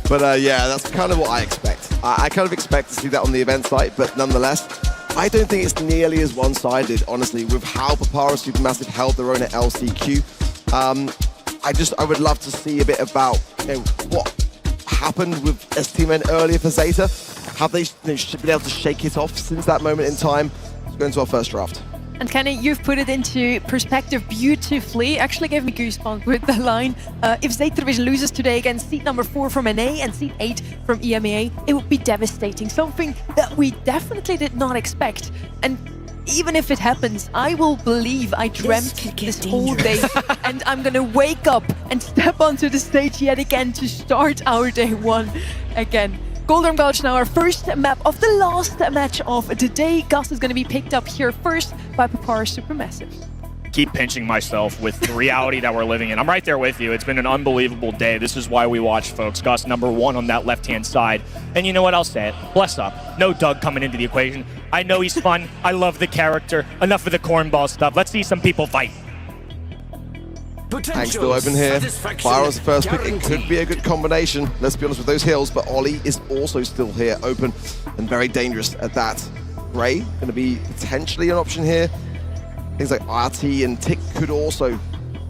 But yeah, that's kind of what I expect. I kind of expect to see that on the event site, but nonetheless, I don't think it's nearly as one-sided, honestly, with how Papara Supermassive held their own at LCQ. I would love to see a bit about what happened with STMN earlier for ZETA. Have they been able to shake it off since that moment in time? Let's go into our first draft. And Kenny, you've put it into perspective beautifully. Actually gave me goosebumps with the line. If ZETA Division loses today against seed number 4 from NA and seed 8 from EMEA, it would be devastating. Something that we definitely did not expect. And even if it happens, I will believe I dreamt this whole day. And I'm gonna wake up and step onto the stage yet again to start our day 1 again. Golden Gulch now our first map of the last match of the day. Gus is going to be picked up here first by Papara Supermassive. Keep pinching myself with the reality that we're living in. I'm right there with you. It's been an unbelievable day. This is why we watch, folks. Gus #1 on that left-hand side. And you know what? I'll say it. Bless up. No Doug coming into the equation. I know he's fun. I love the character. Enough of the cornball stuff. Let's see some people fight. Hank still open here. Fire as the first pick. It could be a good combination. Let's be honest with those hills, but Ollie is also still here, open and very dangerous at that. Gray going to be potentially an option here. Things like RT and Tick could also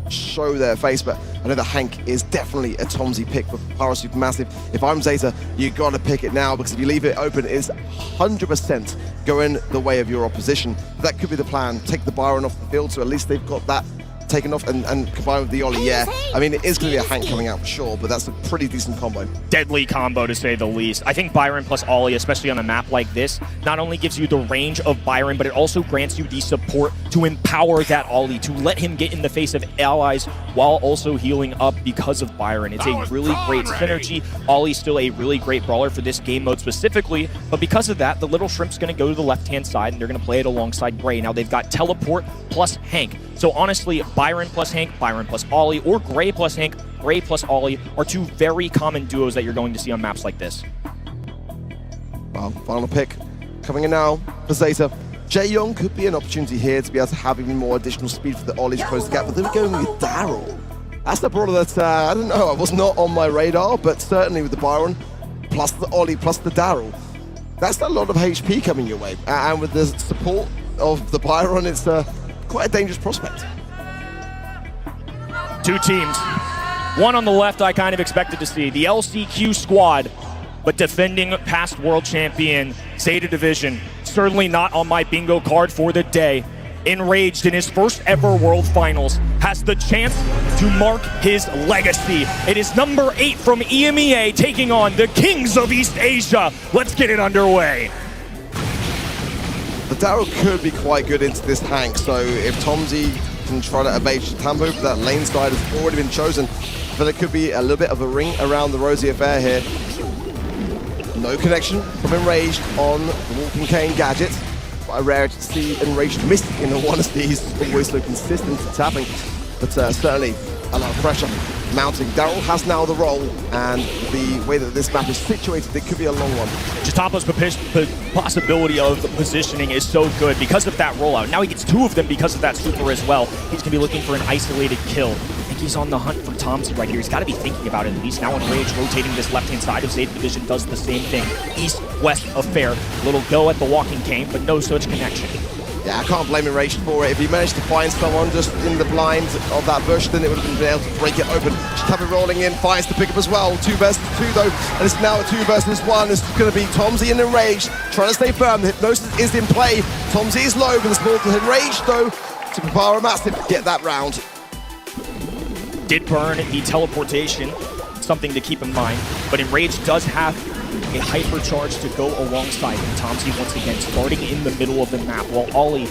show their face, but I know that Hank is definitely a Tomsy pick for Papara Supermassive. If I'm ZETA, you got to pick it now, because if you leave it open, it's 100% going the way of your opposition. That could be the plan. Take the Byron off the field, so at least they've got that taken off and combined with the Ollie, yeah. I mean, it is going to be a Hank coming out for sure, but that's a pretty decent combo. Deadly combo, to say the least. I think Byron plus Ollie, especially on a map like this, not only gives you the range of Byron, but it also grants you the support to empower that Ollie, to let him get in the face of allies while also healing up because of Byron. It's a really great synergy. Ollie's still a really great brawler for this game mode specifically, but because of that, the Little Shrimp's going to go to the left-hand side, and they're going to play it alongside Gray. Now they've got Teleport plus Hank. So honestly, Byron plus Hank, Byron plus Ollie, or Gray plus Hank, Gray plus Ollie are two very common duos that you're going to see on maps like this. Well, final pick coming in now for ZETA. Jae-Young could be an opportunity here to be able to have even more additional speed for the Ollie to close the gap, but they're going with Daryl. That's the brawler that, I don't know, I was not on my radar, but certainly with the Byron, plus the Ollie, plus the Daryl, that's a lot of HP coming your way. And with the support of the Byron, it's quite a dangerous prospect. Two teams. One on the left I kind of expected to see. The LCQ squad, but defending past world champion ZETA Division. Certainly not on my bingo card for the day. Enraged in his first ever World Finals, has the chance to mark his legacy. It is number 8 from EMEA taking on the Kings of East Asia. Let's get it underway. The Daryl could be quite good into this Hank, so if Tomsy can try to evade Tambo, that lane side has already been chosen. But it could be a little bit of a ring around the Rosy affair here. No connection from Enraged on the Walking Cane gadget. Quite rare to see Enraged miss in one of these, always so consistent to tapping. But certainly a lot of pressure mounting. Daryl has now the role, and the way that this map is situated, it could be a long one. Chitapo's possibility of positioning is so good because of that rollout. Now he gets 2 of them because of that super as well. He's going to be looking for an isolated kill. I think he's on the hunt for Tomsy right here. He's got to be thinking about it. He's now Enraged, rotating this left-hand side of ZETA Division, does the same thing. East-west affair. Little go at the Walking Cane, but no such connection. Yeah, I can't blame Enraged for it. If he managed to find someone just in the blind of that bush, then it would have been able to break it open. Chitapo rolling in, finds the pickup as well. 2 versus 2 though, and it's now a 2 versus 1. It's going to be Tomsy and Enraged trying to stay firm. The Hypnosis is in play. Tomsy is low, but the small to Enraged though to Papara Massive get that round. Did burn the teleportation, something to keep in mind, but Enraged does have a hypercharge to go alongside him. Tomsy once again starting in the middle of the map while Ollie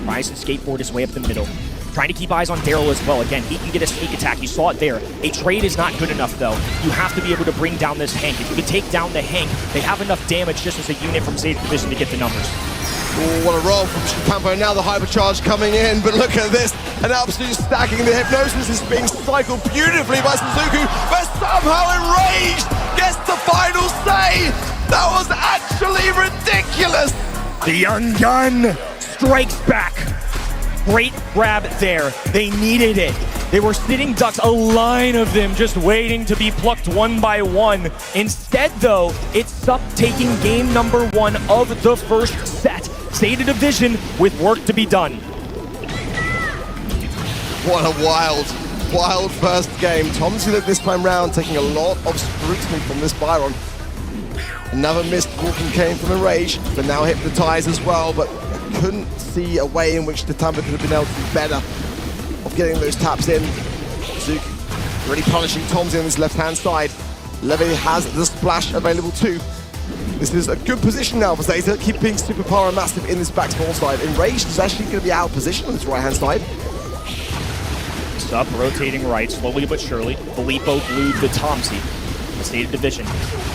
tries to skateboard his way up the middle. Trying to keep eyes on Daryl as well. Again, he can get a sneak attack. You saw it there. A trade is not good enough though. You have to be able to bring down this Hank. If you can take down the Hank, they have enough damage just as a unit from ZETA Division to get the numbers. Ooh, what a roll from Chitapo. Now the hypercharge coming in, but look at this. An absolute stacking. The Hypnosis is being cycled beautifully by Suzuku, but somehow Enraged gets the final say. That was actually ridiculous. The young gun strikes back. Great grab there. They needed it. They were sitting ducks, a line of them just waiting to be plucked one by one. Instead, though, it's SUP taking game number 1 of the first set. ZETA Division with work to be done. What a wild first game. TomZe this time round taking a lot of scrutiny from this Byron. Another missed walking cane from Enrage, but now hypnotized as well, but couldn't see a way in which the Tampa could have been able to do better of getting those taps in. Zook really punishing TomZe on his left-hand side. Levy has the splash available too. This is a good position now for ZETA, keeping Super Power and Massive in this back small side. Enraged is actually going to be out of position on this right-hand side. SUP rotating right, slowly but surely. Filippo glued the TomZe. The ZETA Division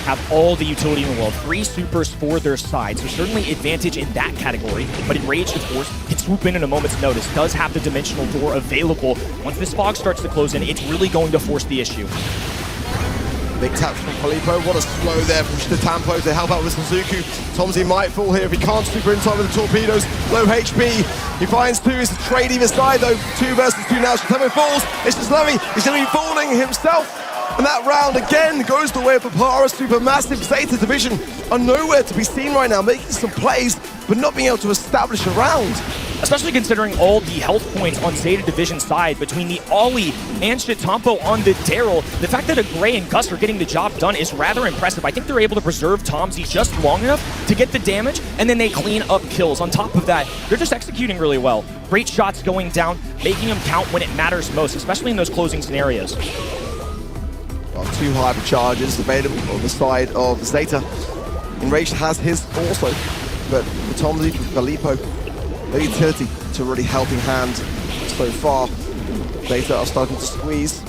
have all the utility in the world. 3 supers for their side, so certainly advantage in that category. But Enraged, of course, can swoop in a moment's notice. Does have the dimensional door available. Once this fog starts to close in, it's really going to force the issue. Big taps from Filippo. What a slow there from Shtatampo to help out with Suzuku. TomZe might fall here if he can't super in time with the torpedoes. Low HP. He finds 2. It's a trade either side though. 2 versus 2 now. Shtatampo falls. It's just Levy. He's going to be falling himself. And that round again goes the way of Papara. Supermassive ZETA Division are nowhere to be seen right now, making some plays, but not being able to establish a round. Especially considering all the health points on ZETA Division side between the Ollie and Shtatampo on the Daryl. The fact that a Gray and Gus are getting the job done is rather impressive. I think they're able to preserve TomZe just long enough to get the damage, and then they clean up kills. On top of that, they're just executing really well. Great shots going down, making them count when it matters most, especially in those closing scenarios. Got 2 hypercharges available on the side of ZETA. Enraged has his also, but for TomZe, Filippo, the utility to really helping hand so far. ZETA are starting to squeeze.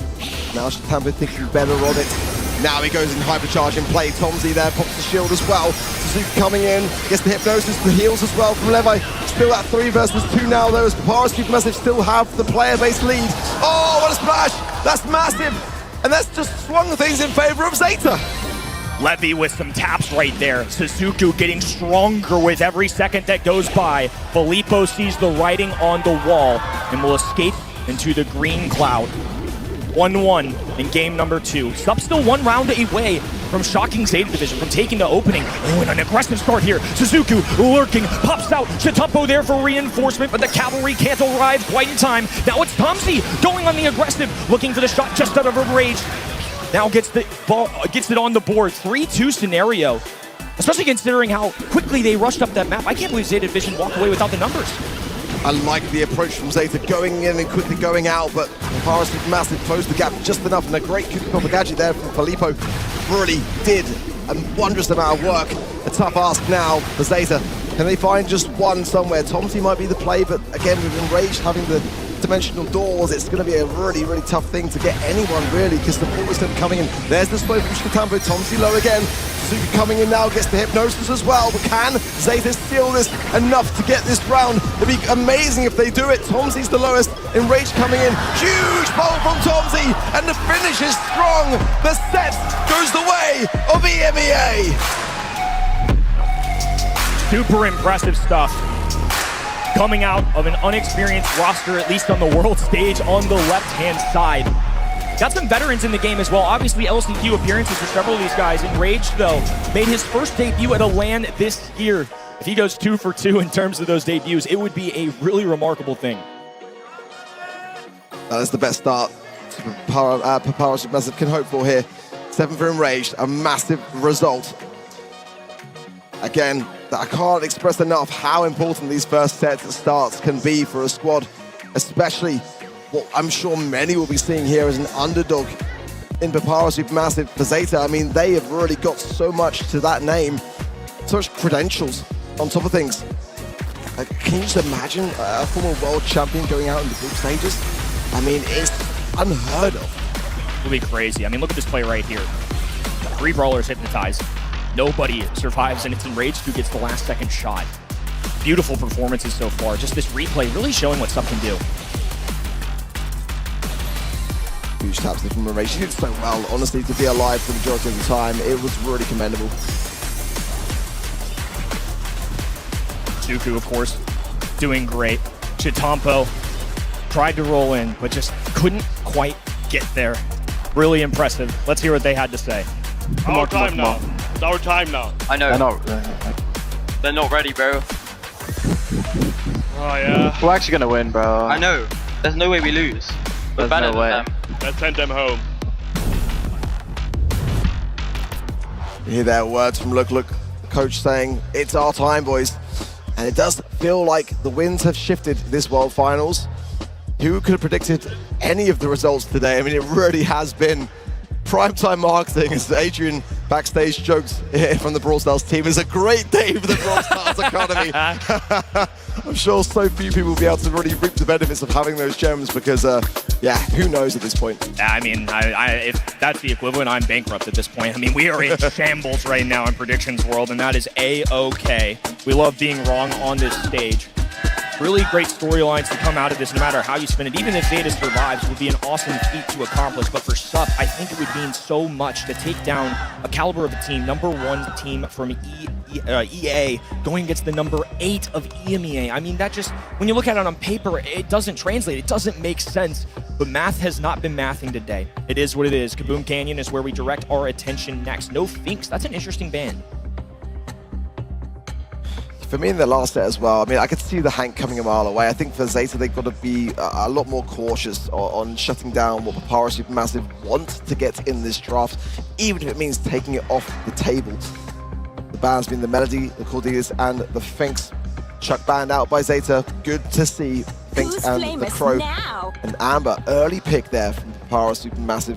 Now Shtatampo thinking better on it. Now he goes in hypercharge in play. TomZe there pops the shield as well. Suzuki coming in, gets the hypnosis, the heals as well from Levi. Still at 3 versus 2 now though, as Papara Supermassive still have the player-based lead. Oh, what a splash! That's massive! And that's just swung things in favor of ZETA. Levy with some taps right there. Suzuku getting stronger with every second that goes by. Filippo sees the writing on the wall and will escape into the green cloud. 1-1 in game number 2. SUP still 1 round away from shocking ZETA Division, from taking the opening. Oh, and an aggressive start here. Suzuku lurking, pops out. Shtatampo there for reinforcement, but the cavalry can't arrive quite in time. Now it's TomZe going on the aggressive, looking for the shot just out of Enraged. Now gets the ball, gets it on the board. 3-2 scenario, especially considering how quickly they rushed up that map. I can't believe ZETA Division walked away without the numbers. I like the approach from ZETA, going in and quickly going out, but Papara Supermassive closed the gap just enough, and a great Kuka gadget there from Filippo really did a wondrous amount of work. A tough ask now for ZETA. Can they find just one somewhere? TomZe might be the play, but again, with Enraged having the dimensional doors, it's going to be a really, really tough thing to get anyone, really, because the ball is coming in. There's the slow from Shtatampo. TomZe low again. Suzuki coming in now, gets the hypnosis as well, but can ZETA steal this enough to get this round? It'd be amazing if they do it. TomZe's the lowest. Enraged coming in. Huge ball from TomZe, and the finish is strong. The set goes the way of EMEA. Super impressive stuff coming out of an unexperienced roster, at least on the world stage on the left-hand side. Got some veterans in the game as well. Obviously, LCQ appearances for several of these guys. Enraged, though, made his first debut at a LAN this year. If he goes 2 for 2 in terms of those debuts, it would be a really remarkable thing. That is the best start Papara Supermassive can hope for here. 7 for Enraged, a massive result. Again, I can't express enough how important these first sets of starts can be for a squad, especially what I'm sure many will be seeing here as an underdog in Papara Supermassive for ZETA. I mean, they have really got so much to that name, so much credentials on top of things. Can you just imagine a former world champion going out in the group stages? I mean, it's unheard of. It'll be crazy. I mean, look at this play right here. 3 brawlers hypnotized. Nobody survives, and it's Enraged who gets the last second shot. Beautiful performances so far. Just this replay really showing what SUP can do. Huge taps there from Enraged. She did so well, honestly, to be alive for the majority of the time. It was really commendable. Suzuku, of course, doing great. Shtatampo tried to roll in, but just couldn't quite get there. Really impressive. Let's hear what they had to say. Our time now. It's our time now. I know. They're not ready, bro. Oh yeah. We're actually gonna win, bro. I know. There's no way we lose. We're There's better no way. than them. Let's send them home. You hear that words from Look, the coach saying, it's our time, boys. And it does feel like the winds have shifted this World Finals. Who could have predicted any of the results today? I mean, it really has been primetime marketing, as Adrian backstage jokes from the Brawlstars team. It's a great day for the Brawlstars Academy. I'm sure so few people will be able to really reap the benefits of having those gems because, yeah, who knows at this point? I mean, if that's the equivalent, I'm bankrupt at this point. I mean, we are in shambles right now in predictions world, and that is A-OK. We love being wrong on this stage. Really great storylines to come out of this, no matter how you spin it. Even if ZETA survives, would be an awesome feat to accomplish. But for SUP, I think it would mean so much to take down a caliber of a team, #1 team from EA, going against the #8 of EMEA. I mean, that just, when you look at it on paper, it doesn't translate. It doesn't make sense. But math has not been mathing today. It is what it is. Kaboom Canyon is where we direct our attention next. No Finks. That's an interesting ban. For me in the last set as well, I mean, I could see the Hank coming a mile away. I think for ZETA, they've got to be a lot more cautious on shutting down what Papara Supermassive want to get in this draft, even if it means taking it off the table. The bans being the Melody, the Cordelias, and the Finks. Chuck banned out by ZETA. Good to see Finks and the Crow. And Amber, early pick there from Papara Supermassive.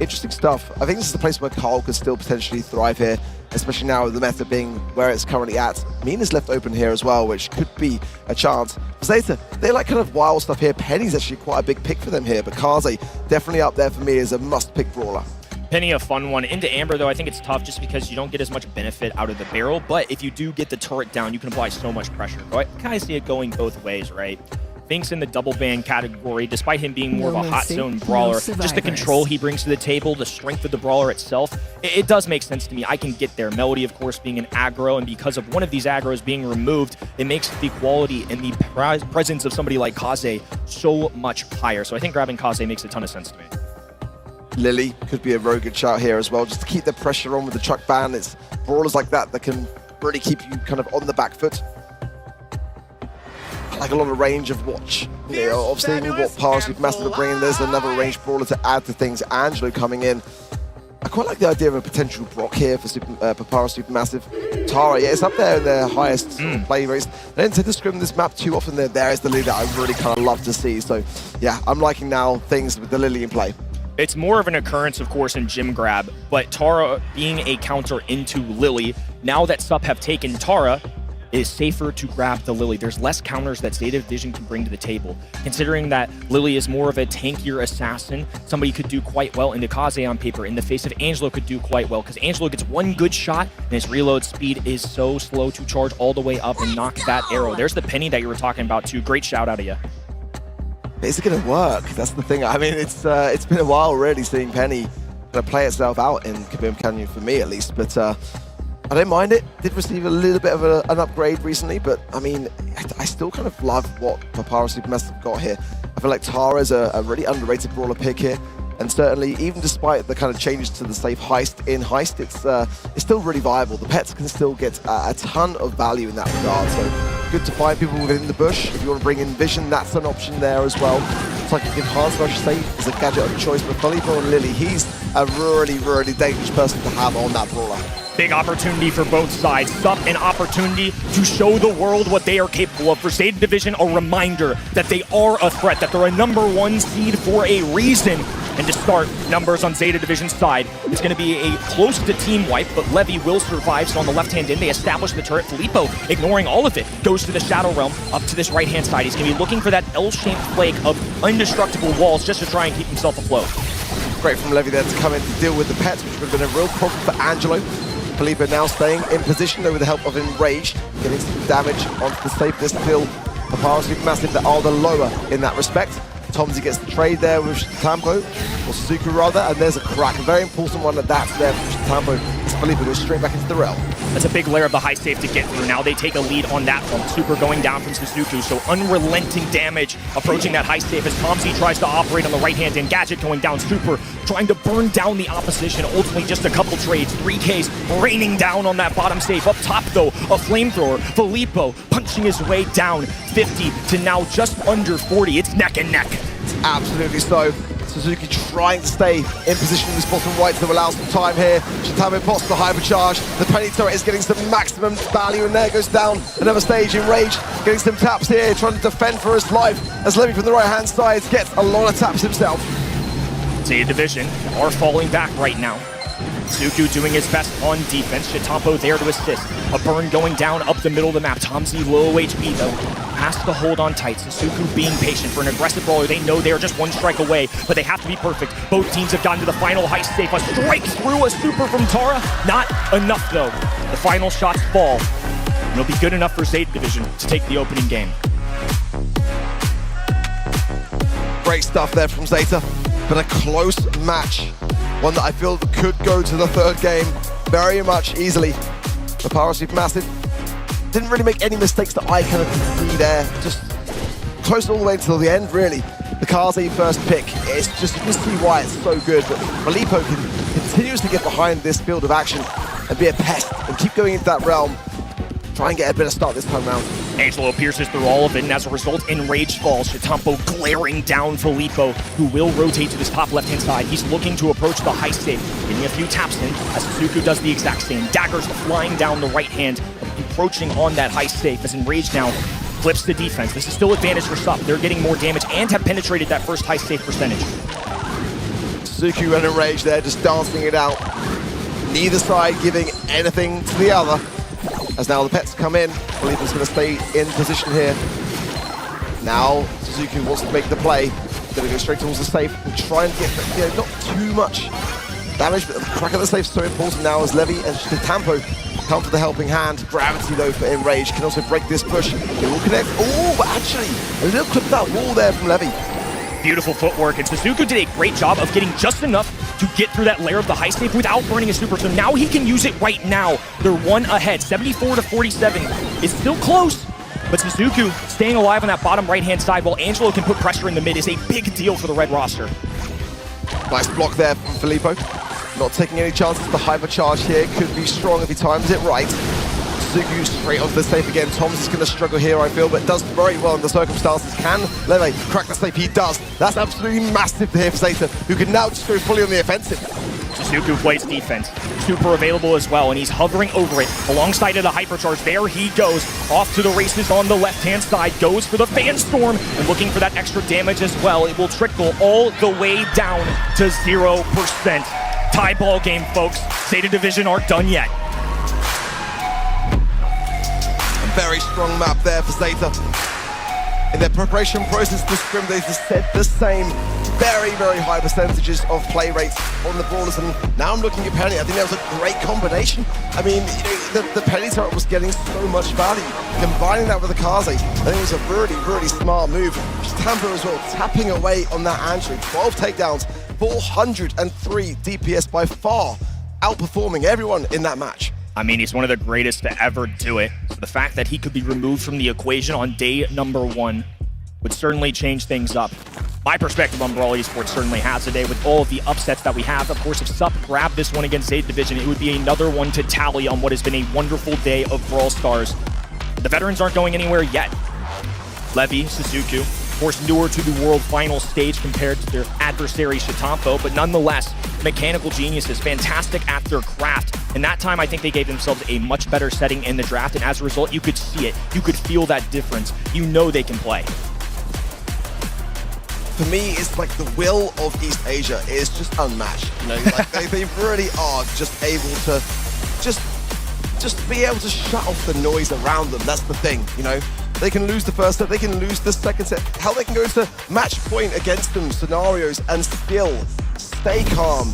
Interesting stuff. I think this is the place where Carl could still potentially thrive here, especially now with the meta being where it's currently at. Mina's left open here as well, which could be a chance. For ZETA, they like kind of wild stuff here. Penny's actually quite a big pick for them here, but Kaze definitely up there for me as a must-pick brawler. Penny, a fun one. Into Amber, though, I think it's tough just because you don't get as much benefit out of the barrel, but if you do get the turret down, you can apply so much pressure. I kind of see it going both ways, right? Finks in the double ban category, despite him being more of a hot zone brawler, just the control he brings to the table, the strength of the brawler itself, it does make sense to me. I can get there. Melody, of course, being an aggro, and because of one of these aggros being removed, it makes the quality and the presence of somebody like Kaze so much higher. So I think grabbing Kaze makes a ton of sense to me. Lily could be a very good shot here as well, just to keep the pressure on with the Chuck ban. It's brawlers like that that can really keep you kind of on the back foot. I like a lot of range of watch. You know, obviously with what Papara Supermassive are bringing, there's another ranged brawler to add to things. Angelo coming in. I quite like the idea of a potential Brock here for Papara Supermassive. Tara, yeah, it's up there in their highest play rates. They don't tend to scrim this map too often. There is the Lily that I really kind of love to see. So yeah, I'm liking now things with the Lily in play. It's more of an occurrence, of course, in Gym Grab, but Tara being a counter into Lily, now that SUP have taken Tara, it is safer to grab the Lily. There's less counters that ZETA Vision can bring to the table. Considering that Lily is more of a tankier assassin, somebody could do quite well into Kaze on paper. In the face of Angelo could do quite well, because Angelo gets one good shot, and his reload speed is so slow to charge all the way up and knock that arrow. There's the Penny that you were talking about, too. Great shout out of you. Is it going to work? That's the thing. I mean, it's been a while really seeing Penny kind of play itself out in Kaboom Canyon, for me at least, but I don't mind it. Did receive a little bit of an upgrade recently, but I mean, I still kind of love what Papara Supermassive got here. I feel like Tara's a really underrated brawler pick here, and certainly, even despite the kind of changes to the safe heist in Heist, it's still really viable. The pets can still get a ton of value in that regard, so good to find people within the bush. If you want to bring in Vision, that's an option there as well. It's like Enhancer, I should say, is a gadget of choice, but Volleyball and Lily, he's a really, really dangerous person to have on that brawler. Big opportunity for both sides. SUP an opportunity to show the world what they are capable of. For ZETA Division, a reminder that they are a threat, that they're a #1 seed for a reason. And to start, numbers on ZETA Division's side, it's going to be a close to team wipe, but Levy will survive. So on the left-hand end, they establish the turret. Filippo, ignoring all of it, goes to the Shadow Realm, up to this right-hand side. He's going to be looking for that L-shaped flake of indestructible walls just to try and keep himself afloat. Great from Levy there to come in to deal with the pets, which would have been a real problem for Angelo. Filippo now staying in position, though, with the help of Enrage, getting some damage onto the safe. This still Papara Supermassive that are the lower in that respect. Tomsy gets the trade there with Tampo, or Suku rather, and there's a crack. A very important one at that there from Tampo. Felipe goes straight back into the realm. That's a big layer of the high safe to get through. Now they take a lead on that one. Super going down from Suzuki, so unrelenting damage approaching that high safe as Tomzy tries to operate on the right hand and Gadget going down. Super trying to burn down the opposition. Ultimately just a couple trades. 3Ks raining down on that bottom safe. Up top though, a flamethrower. Filippo punching his way down 50 to now just under 40. It's neck and neck. Absolutely so. Suzuki trying to stay in position in this bottom right to allow some time here. Shitamo pops the hypercharge. The penny turret is getting some maximum value, and there goes down another stage. Enraged, getting some taps here, trying to defend for his life as Levy from the right hand side gets a lot of taps himself. ZETA Division are falling back right now. Suzuki doing his best on defense. Shitampo there to assist. A burn going down up the middle of the map. Tomzy low HP though. Has to hold on tight. Suzuki being patient for an aggressive brawler. They know they're just one strike away, but they have to be perfect. Both teams have gotten to the final heist safe. A strike through a super from Tara. Not enough though. The final shots fall. And it'll be good enough for ZETA Division to take the opening game. Great stuff there from ZETA, but a close match. One that I feel could go to the third game very much easily. The power sweep massive. Didn't really make any mistakes that I kind of see there. Just close all the way until the end, really. The Kaze first pick, it's just, you can see why it's so good. But Filippo can continuously get behind this field of action and be a pest and keep going into that realm. Try and get a better start this time around. Angelo pierces through all of it, and as a result, Enraged falls. Shitampo glaring down Filippo, who will rotate to this top left-hand side. He's looking to approach the high safe, getting a few taps in, as Suzuki does the exact same. Daggers flying down the right hand, approaching on that high safe, as Enraged now flips the defense. This is still advantage for SUP. They're getting more damage and have penetrated that first high safe percentage. Suzuki and Enraged there, just dancing it out. Neither side giving anything to the other. As now the pets come in, Filippo's going to stay in position here. Now Suzuki wants to make the play. Going to go straight towards the safe and try and get, not too much damage, but the crack of the safe is so important now as Levy and Shitampo come for the helping hand. Gravity though for Enraged can also break this push. It will connect. Oh, but actually a little clip of that wall there from Levy. Beautiful footwork, and Suzuki did a great job of getting just enough to get through that layer of the high safe without burning a super, so now he can use it right now. They're one ahead, 74 to 47. It's still close, but Suzuki staying alive on that bottom right-hand side while Angelo can put pressure in the mid is a big deal for the red roster. Nice block there from Filippo. Not taking any chances. The hypercharge here could be strong if he times it right. Suzuki straight onto the safe again. Tom's is going to struggle here, I feel, but does very well in the circumstances. Can Leve crack the safe? He does. That's absolutely massive here for ZETA, who can now just go fully on the offensive. Suzuki plays defense. Super available as well, and he's hovering over it. Alongside of the hypercharge, there he goes. Off to the races on the left-hand side. Goes for the fan storm, and looking for that extra damage as well. It will trickle all the way down to 0%. Tie ball game, folks. ZETA Division aren't done yet. Very strong map there for ZETA. In their preparation process, the scrim, they just said the same. Very, very high percentages of play rates on the brawlers, and now I'm looking at Penny. I think that was a great combination. I mean, the Penny turret was getting so much value. Combining that with the Kaze, I think it was a really, really smart move. Shitampo as well, tapping away on that entry. 12 takedowns, 403 DPS, by far outperforming everyone in that match. I mean, he's one of the greatest to ever do it. So the fact that he could be removed from the equation on day number 1 would certainly change things up. My perspective on Brawl Esports certainly has today with all of the upsets that we have. Of course, if SUP grabbed this one against ZETA Division, it would be another one to tally on what has been a wonderful day of Brawlstars. The veterans aren't going anywhere yet. Levy, Suzuki, of course, newer to the world final stage compared to their adversary Shitampo, but nonetheless, mechanical geniuses, fantastic at their craft. And that time, I think they gave themselves a much better setting in the draft, and as a result, you could see it. You could feel that difference. You know they can play. For me, it's like the will of East Asia is just unmatched. You know, like they really are just able to just be able to shut off the noise around them. That's the thing, you know. They can lose the first set, they can lose the second set. How they can go to match point against them scenarios and still stay calm.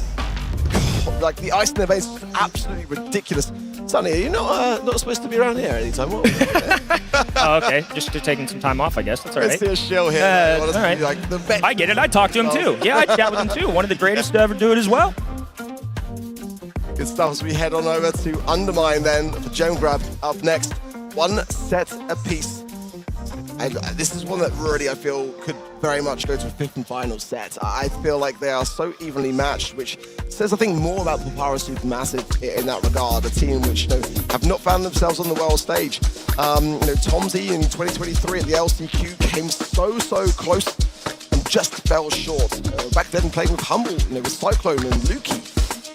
God, like the ice in their veins is absolutely ridiculous. Sonny, are you not supposed to be around here anytime? Oh, okay, just taking some time off, I guess. That's all right. Let's see a shill here. All right. Like the I get it. I talked to him too. Yeah, I chat with him too. One of the greatest to ever do it as well. Good stuff as we head on over to Undermine then for Gem Grab up next. 1 set apiece. And this is one that really I feel could very much go to a 5th and final set. I feel like they are so evenly matched, which says I think more about Papara Supermassive in that regard. A team which have not found themselves on the world stage. Tomsy in 2023 at the LCQ came so close and just fell short. Back then playing with Humble, with Cyclone and Lukey.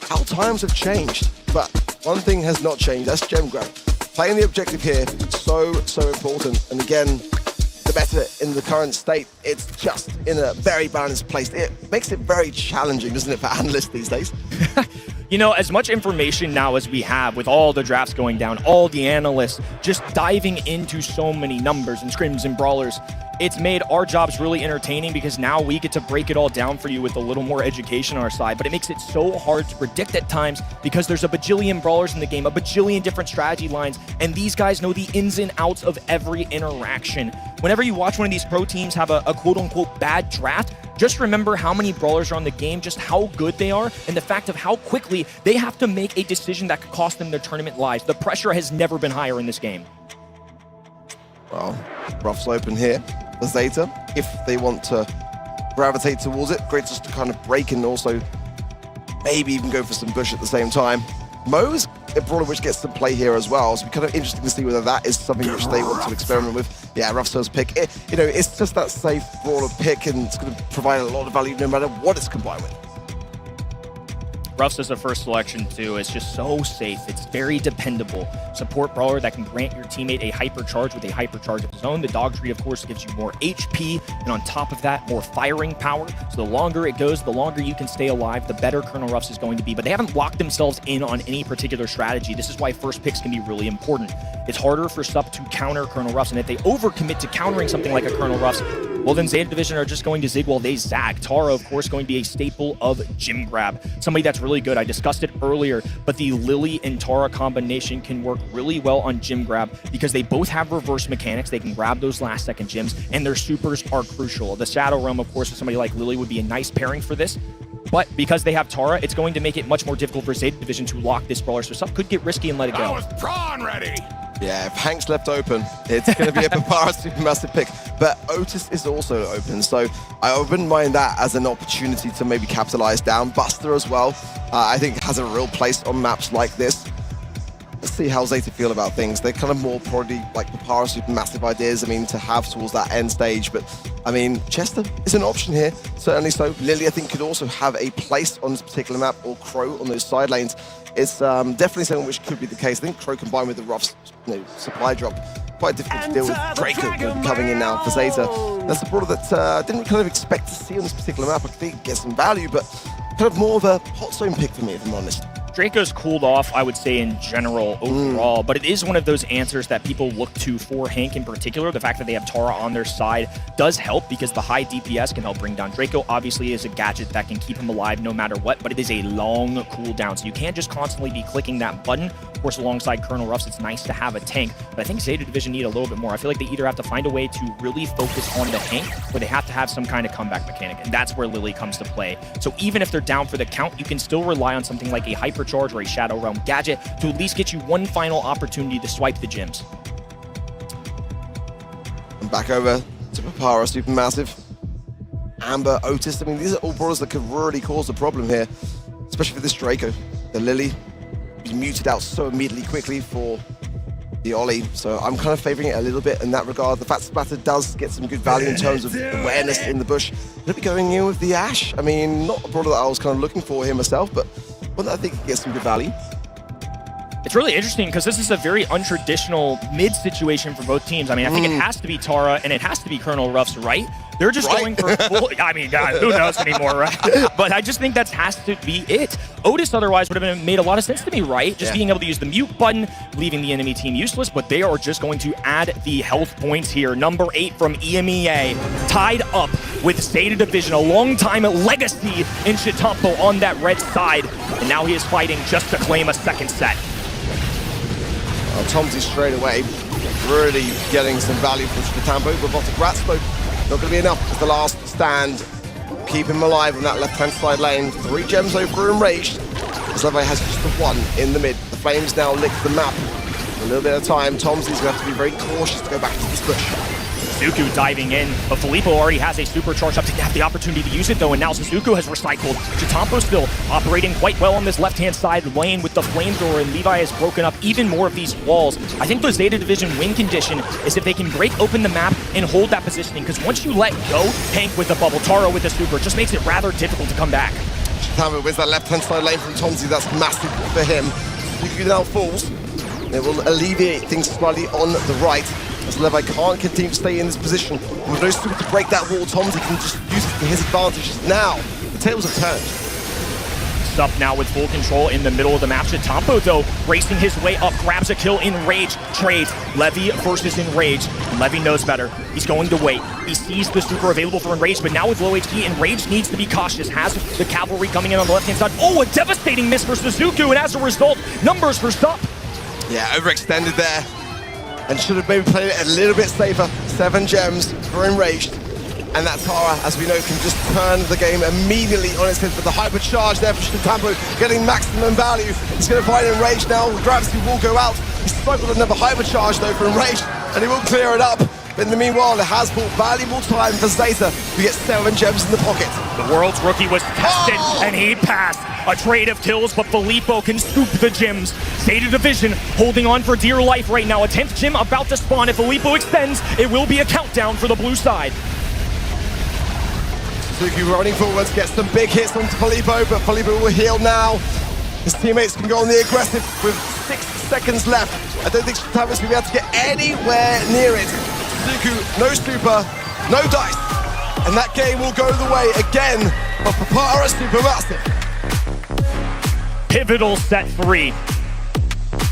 How times have changed, but one thing has not changed. That's Gem Grab. Playing the objective here, so important. And again, the better in the current state, it's just in a very balanced place. It makes it very challenging, doesn't it, for analysts these days? As much information now as we have with all the drafts going down, all the analysts just diving into so many numbers and scrims and brawlers, it's made our jobs really entertaining because now we get to break it all down for you with a little more education on our side. But it makes it so hard to predict at times because there's a bajillion brawlers in the game, a bajillion different strategy lines, and these guys know the ins and outs of every interaction. Whenever you watch one of these pro teams have a quote-unquote bad draft, just remember how many brawlers are on the game, just how good they are, and the fact of how quickly they have to make a decision that could cost them their tournament lives. The pressure has never been higher in this game. Well, Ruff's open here for ZETA. If they want to gravitate towards it, great just to kind of break and also maybe even go for some bush at the same time. Mo's a brawler which gets to play here as well, so it'll be kind of interesting to see whether that is something which they want to experiment with. Yeah, Ruff's first pick. It's just that safe brawler pick, and it's going to provide a lot of value no matter what it's combined with. Ruff's as a first selection too. It's just so safe. It's very dependable. Support brawler that can grant your teammate a hypercharge with a hypercharge of his own. The dog tree, of course, gives you more HP, and on top of that, more firing power. So the longer it goes, the longer you can stay alive, the better Colonel Ruff's is going to be. But they haven't locked themselves in on any particular strategy. This is why first picks can be really important. It's harder for SUP to counter Colonel Ruff's, and if they overcommit to countering something like a Colonel Ruff's, well, then ZETA Division are just going to zig while they zag. Tara, of course, going to be a staple of Gem Grab. Somebody that's really good. I discussed it earlier, but the Lily and Tara combination can work really well on Gem Grab because they both have reverse mechanics. They can grab those last second gems, and their supers are crucial. The Shadow Realm, of course, with somebody like Lily would be a nice pairing for this. But because they have Tara, it's going to make it much more difficult for ZETA Division to lock this brawler. So SUP could get risky and let it go. I was prawn ready. Yeah, if Hank's left open, it's going to be a Papara Supermassive pick. But Otis is also open, so I wouldn't mind that as an opportunity to maybe capitalize down. Buster as well, I think has a real place on maps like this. Let's see how ZETA feel about things. They're kind of more probably like Papara Supermassive ideas, to have towards that end stage. But, Chester is an option here, certainly so. Lily, I think, could also have a place on this particular map, or Crow on those side lanes. It's definitely something which could be the case. I think Crow combined with the Ruff's supply drop, quite difficult to deal with. Draco coming in now for ZETA. That's a brawler that I didn't kind of expect to see on this particular map. I think it gets some value, but kind of more of a hot zone pick for me, if I'm honest. Draco's cooled off, I would say, in general, overall, but it is one of those answers that people look to for Hank in particular. The fact that they have Tara on their side does help because the high DPS can help bring down Draco. Obviously, is a gadget that can keep him alive no matter what, but it is a long cooldown, so you can't just constantly be clicking that button. Of course, alongside Colonel Ruff's, it's nice to have a tank, but I think ZETA Division need a little bit more. I feel like they either have to find a way to really focus on the Hank, or they have to have some kind of comeback mechanic, and that's where Lily comes to play. So even if they're down for the count, you can still rely on something like a hypercharge or a Shadow Realm gadget to at least get you one final opportunity to swipe the gems. And back over to Papara Supermassive. Amber, Otis, these are all brawlers that could really cause a problem here, especially for this Draco. The Lily be muted out so immediately quickly for the Ollie, so I'm kind of favoring it a little bit in that regard. The Fat Splatter does get some good value in terms of awareness in the bush. He'll be going in with the Ash. Not a brawler that I was kind of looking for here myself, but one that I think gets some good value. It's really interesting because this is a very untraditional mid situation for both teams. I think it has to be Tara and it has to be Colonel Ruff's, right? They're just going for full, God, who knows anymore, right? But I just think that has to be it. Otis otherwise would have made a lot of sense to me, right? Just being able to use the mute button, leaving the enemy team useless, but they are just going to add the health points here. Number 8 from EMEA, tied up with ZETA Division, a long-time legacy in Chitampo on that red side, and now he is fighting just to claim a second set. Tomsy straight away, really getting some value from Chitampo. Robotic Rats, though, not going to be enough as the last stand. Keep him alive on that left-hand side lane. 3 gems over enraged. As Levi has just the one in the mid. The Flames now lick the map. A little bit of time. Tomsy's going to have to be very cautious to go back to this push. Suzuku diving in, but Filippo already has a supercharge up. Didn't have the opportunity to use it though, and now Suzuku has recycled. Chitampo still operating quite well on this left-hand side lane with the flamethrower, and Levi has broken up even more of these walls. I think the Zeta Division win condition is if they can break open the map and hold that positioning, because once you let go, Hank with the bubble, Taro with the super, just makes it rather difficult to come back. Chitampo wins that left-hand side lane from Tomsy. That's massive for him. Suzuku now falls. It will alleviate things slightly on the right, as Levi can't continue to stay in this position. And with no super to break that wall, Tomsy can just use it to his advantage. Now, the tables have turned. Sup now with full control in the middle of the map. Chitampo, though, racing his way up, grabs a kill in Rage, trades. Levy versus Enrage. Levy knows better. He's going to wait. He sees the super available for Enrage, but now with low HP, Enrage needs to be cautious. Has the cavalry coming in on the left-hand side. Oh, a devastating miss for Suzuku, and as a result, numbers for Sup. Yeah, overextended there. And should have maybe played it a little bit safer. 7 gems for Enraged. And that Tara, as we know, can just turn the game immediately on its head. But the hypercharge there for Chitampo, getting maximum value. He's going to find Enraged now. Gravity will go out. He's struggled with another hypercharge though for Enraged, and he will clear it up. But in the meanwhile, it has bought valuable time for Zeta, who gets 7 gems in the pocket. The world's rookie was tested, and he passed. A trade of kills, but Filippo can scoop the gems. Zeta Division holding on for dear life right now. A 10th gem about to spawn. If Filippo extends, it will be a countdown for the blue side. Suzuki running forwards, gets some big hits onto Filippo, but Filippo will heal now. His teammates can go on the aggressive with 6 seconds left. I don't think Chitampo's going to be able to get anywhere near it. Suzuki, no super, no dice. And that game will go the way again of Papara Supermassive. Pivotal set 3.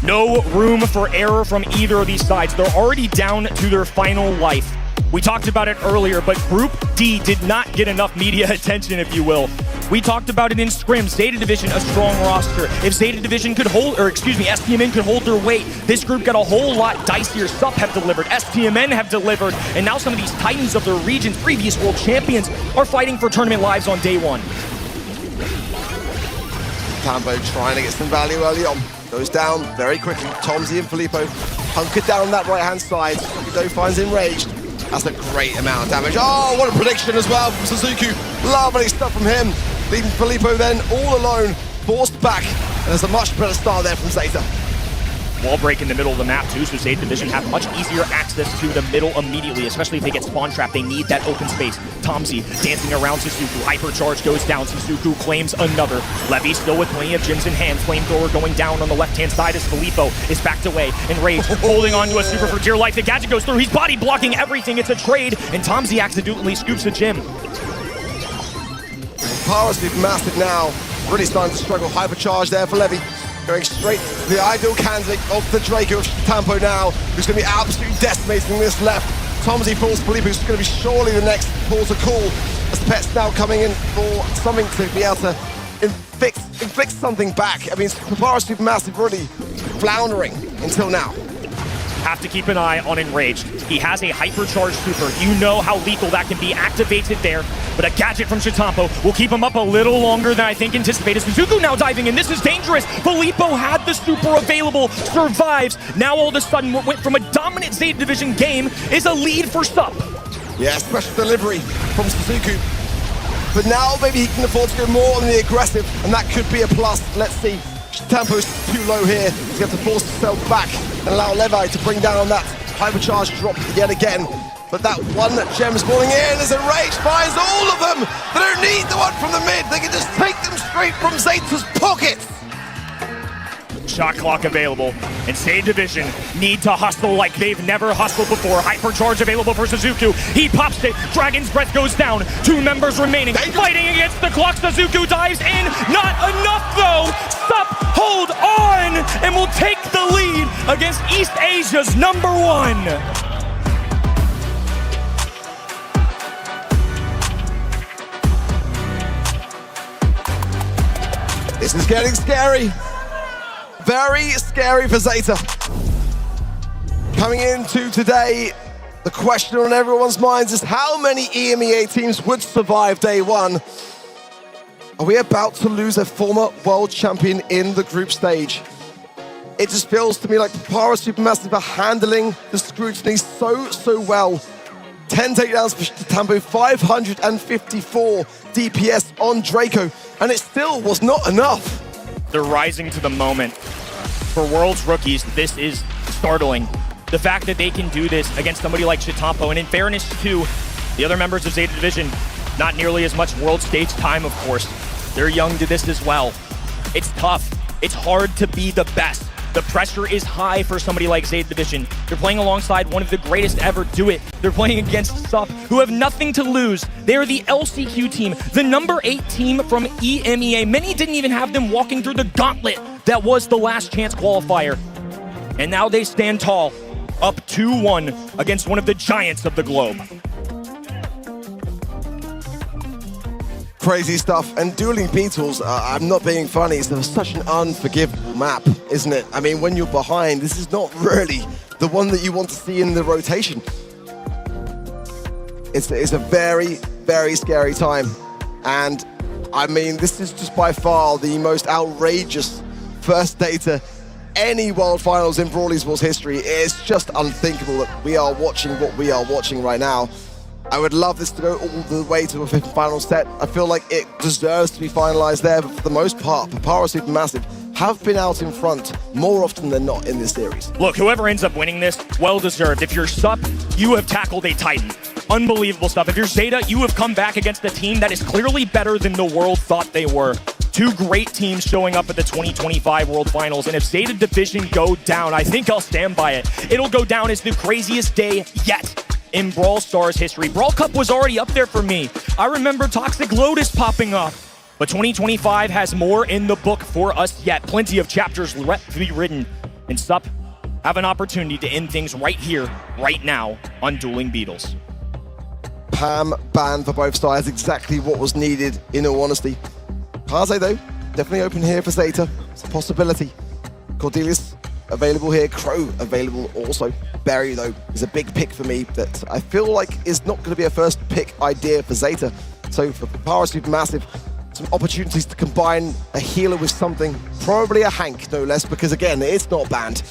No room for error from either of these sides. They're already down to their final life. We talked about it earlier, but Group D did not get enough media attention, if you will. We talked about it in Scrim. Zeta Division, a strong roster. If Zeta Division could hold, or excuse me, STMN could hold their weight, this group got a whole lot dicier. Sup have delivered, STMN have delivered, and now some of these titans of their regions, previous world champions, are fighting for tournament lives on day 1. Tambo trying to get some value early on. Goes down very quickly. Tomsy and Filippo hunkered down that right-hand side. Suzuki finds Enraged. That's a great amount of damage. Oh, what a prediction as well from Suzuki. Lovely stuff from him. Leaving Filippo then all alone, forced back. And there's a much better start there from Zeta. Wall break in the middle of the map too, so Zeta Division have much easier access to the middle immediately, especially if they get spawn trapped. They need that open space. Tomsy dancing around Suzuku. Hypercharge goes down. Suzuku claims another. Levy still with plenty of gems in hand. Flamethrower going down on the left-hand side as Filippo is backed away. Enraged, holding on to a super for dear life. The gadget goes through. He's body blocking everything. It's a trade, and Tomsy accidentally scoops a gem. Papara Supermassive now. Really starting to struggle. Hypercharge there for Levy. Going straight to the ideal candidate of the Draco of Chitampo now, who's going to be absolutely decimating this left. Tomsy falls, Filippo's going to be surely the next port of call, as the Pet's now coming in for something to be able to inflict something back. I mean, Papara Supermassive really floundering until now. Have to keep an eye on Enraged. He has a hypercharged super. You know how lethal that can be activated there, but a gadget from Chitampo will keep him up a little longer than I think anticipated. Suzuku now diving in. This is dangerous. Filippo had the super available, survives. Now all of a sudden what went from a dominant Zeta Division game is a lead for Sup. Yeah, special delivery from Suzuku. But now maybe he can afford to go more on the aggressive, and that could be a plus. Let's see. Chitampo's too low here. He's going to have to force himself back and allow Levi to bring down that hypercharge drop yet again. But that one gem's falling in as Enraged finds all of them. They don't need the one from the mid. They can just take them straight from Zeta's pockets. Shot clock available, and Zeta Division need to hustle like they've never hustled before. Hypercharge available for Suzuku. He pops it. Dragon's Breath goes down. 2 members remaining. Fighting against the clock. Suzuku dives in. Not enough though. Sup hold on and will take the lead against East Asia's #1. This is getting scary. Very scary for Zeta. Coming into today, the question on everyone's minds is how many EMEA teams would survive day 1? Are we about to lose a former world champion in the group stage? It just feels to me like Papara Supermassive are handling the scrutiny so well. 10 takedowns for Tambo, 554 DPS on Draco, and it still was not enough. They're rising to the moment. For Worlds rookies, this is startling. The fact that they can do this against somebody like Chitampo, and in fairness to the other members of ZETA Division, not nearly as much world stage time, of course. They're young to this as well. It's tough. It's hard to be the best. The pressure is high for somebody like ZETA Division. They're playing alongside one of the greatest ever do it. They're playing against SUP, who have nothing to lose. They're the LCQ team, the number 8 team from EMEA. Many didn't even have them walking through the gauntlet that was the last chance qualifier. And now they stand tall, up 2-1 against one of the giants of the globe. Crazy stuff. And Dueling Beetles, I'm not being funny, it's such an unforgivable map, isn't it? I mean, when you're behind, this is not really the one that you want to see in the rotation. It's a very, very scary time. And I mean, this is just by far the most outrageous first day to any World Finals in Brawl Esports history. It's just unthinkable that we are watching what we are watching right now. I would love this to go all the way to a 5th final set. I feel like it deserves to be finalized there, but for the most part, Papara Supermassive have been out in front more often than not in this series. Look, whoever ends up winning this, well-deserved. If you're SUP, you have tackled a Titan. Unbelievable stuff. If you're ZETA, you have come back against a team that is clearly better than the world thought they were. 2 great teams showing up at the 2025 World Finals, and if ZETA Division go down, I think I'll stand by it. It'll go down as the craziest day yet in Brawlstars history. Brawl Cup was already up there for me. I remember Toxic Lotus popping up. But 2025 has more in the book for us yet. Plenty of chapters left to be written. And SUP have an opportunity to end things right here, right now, on Dueling Beetles. Pam ban for both sides, exactly what was needed, in all honesty. Haze, though, definitely open here for ZETA. It's a possibility. Cordelius available here, Crow available also. Barry, though, is a big pick for me that I feel like is not going to be a first pick idea for ZETA. So for Papara Supermassive, some opportunities to combine a healer with something, probably a Hank, no less, because again, it's not banned.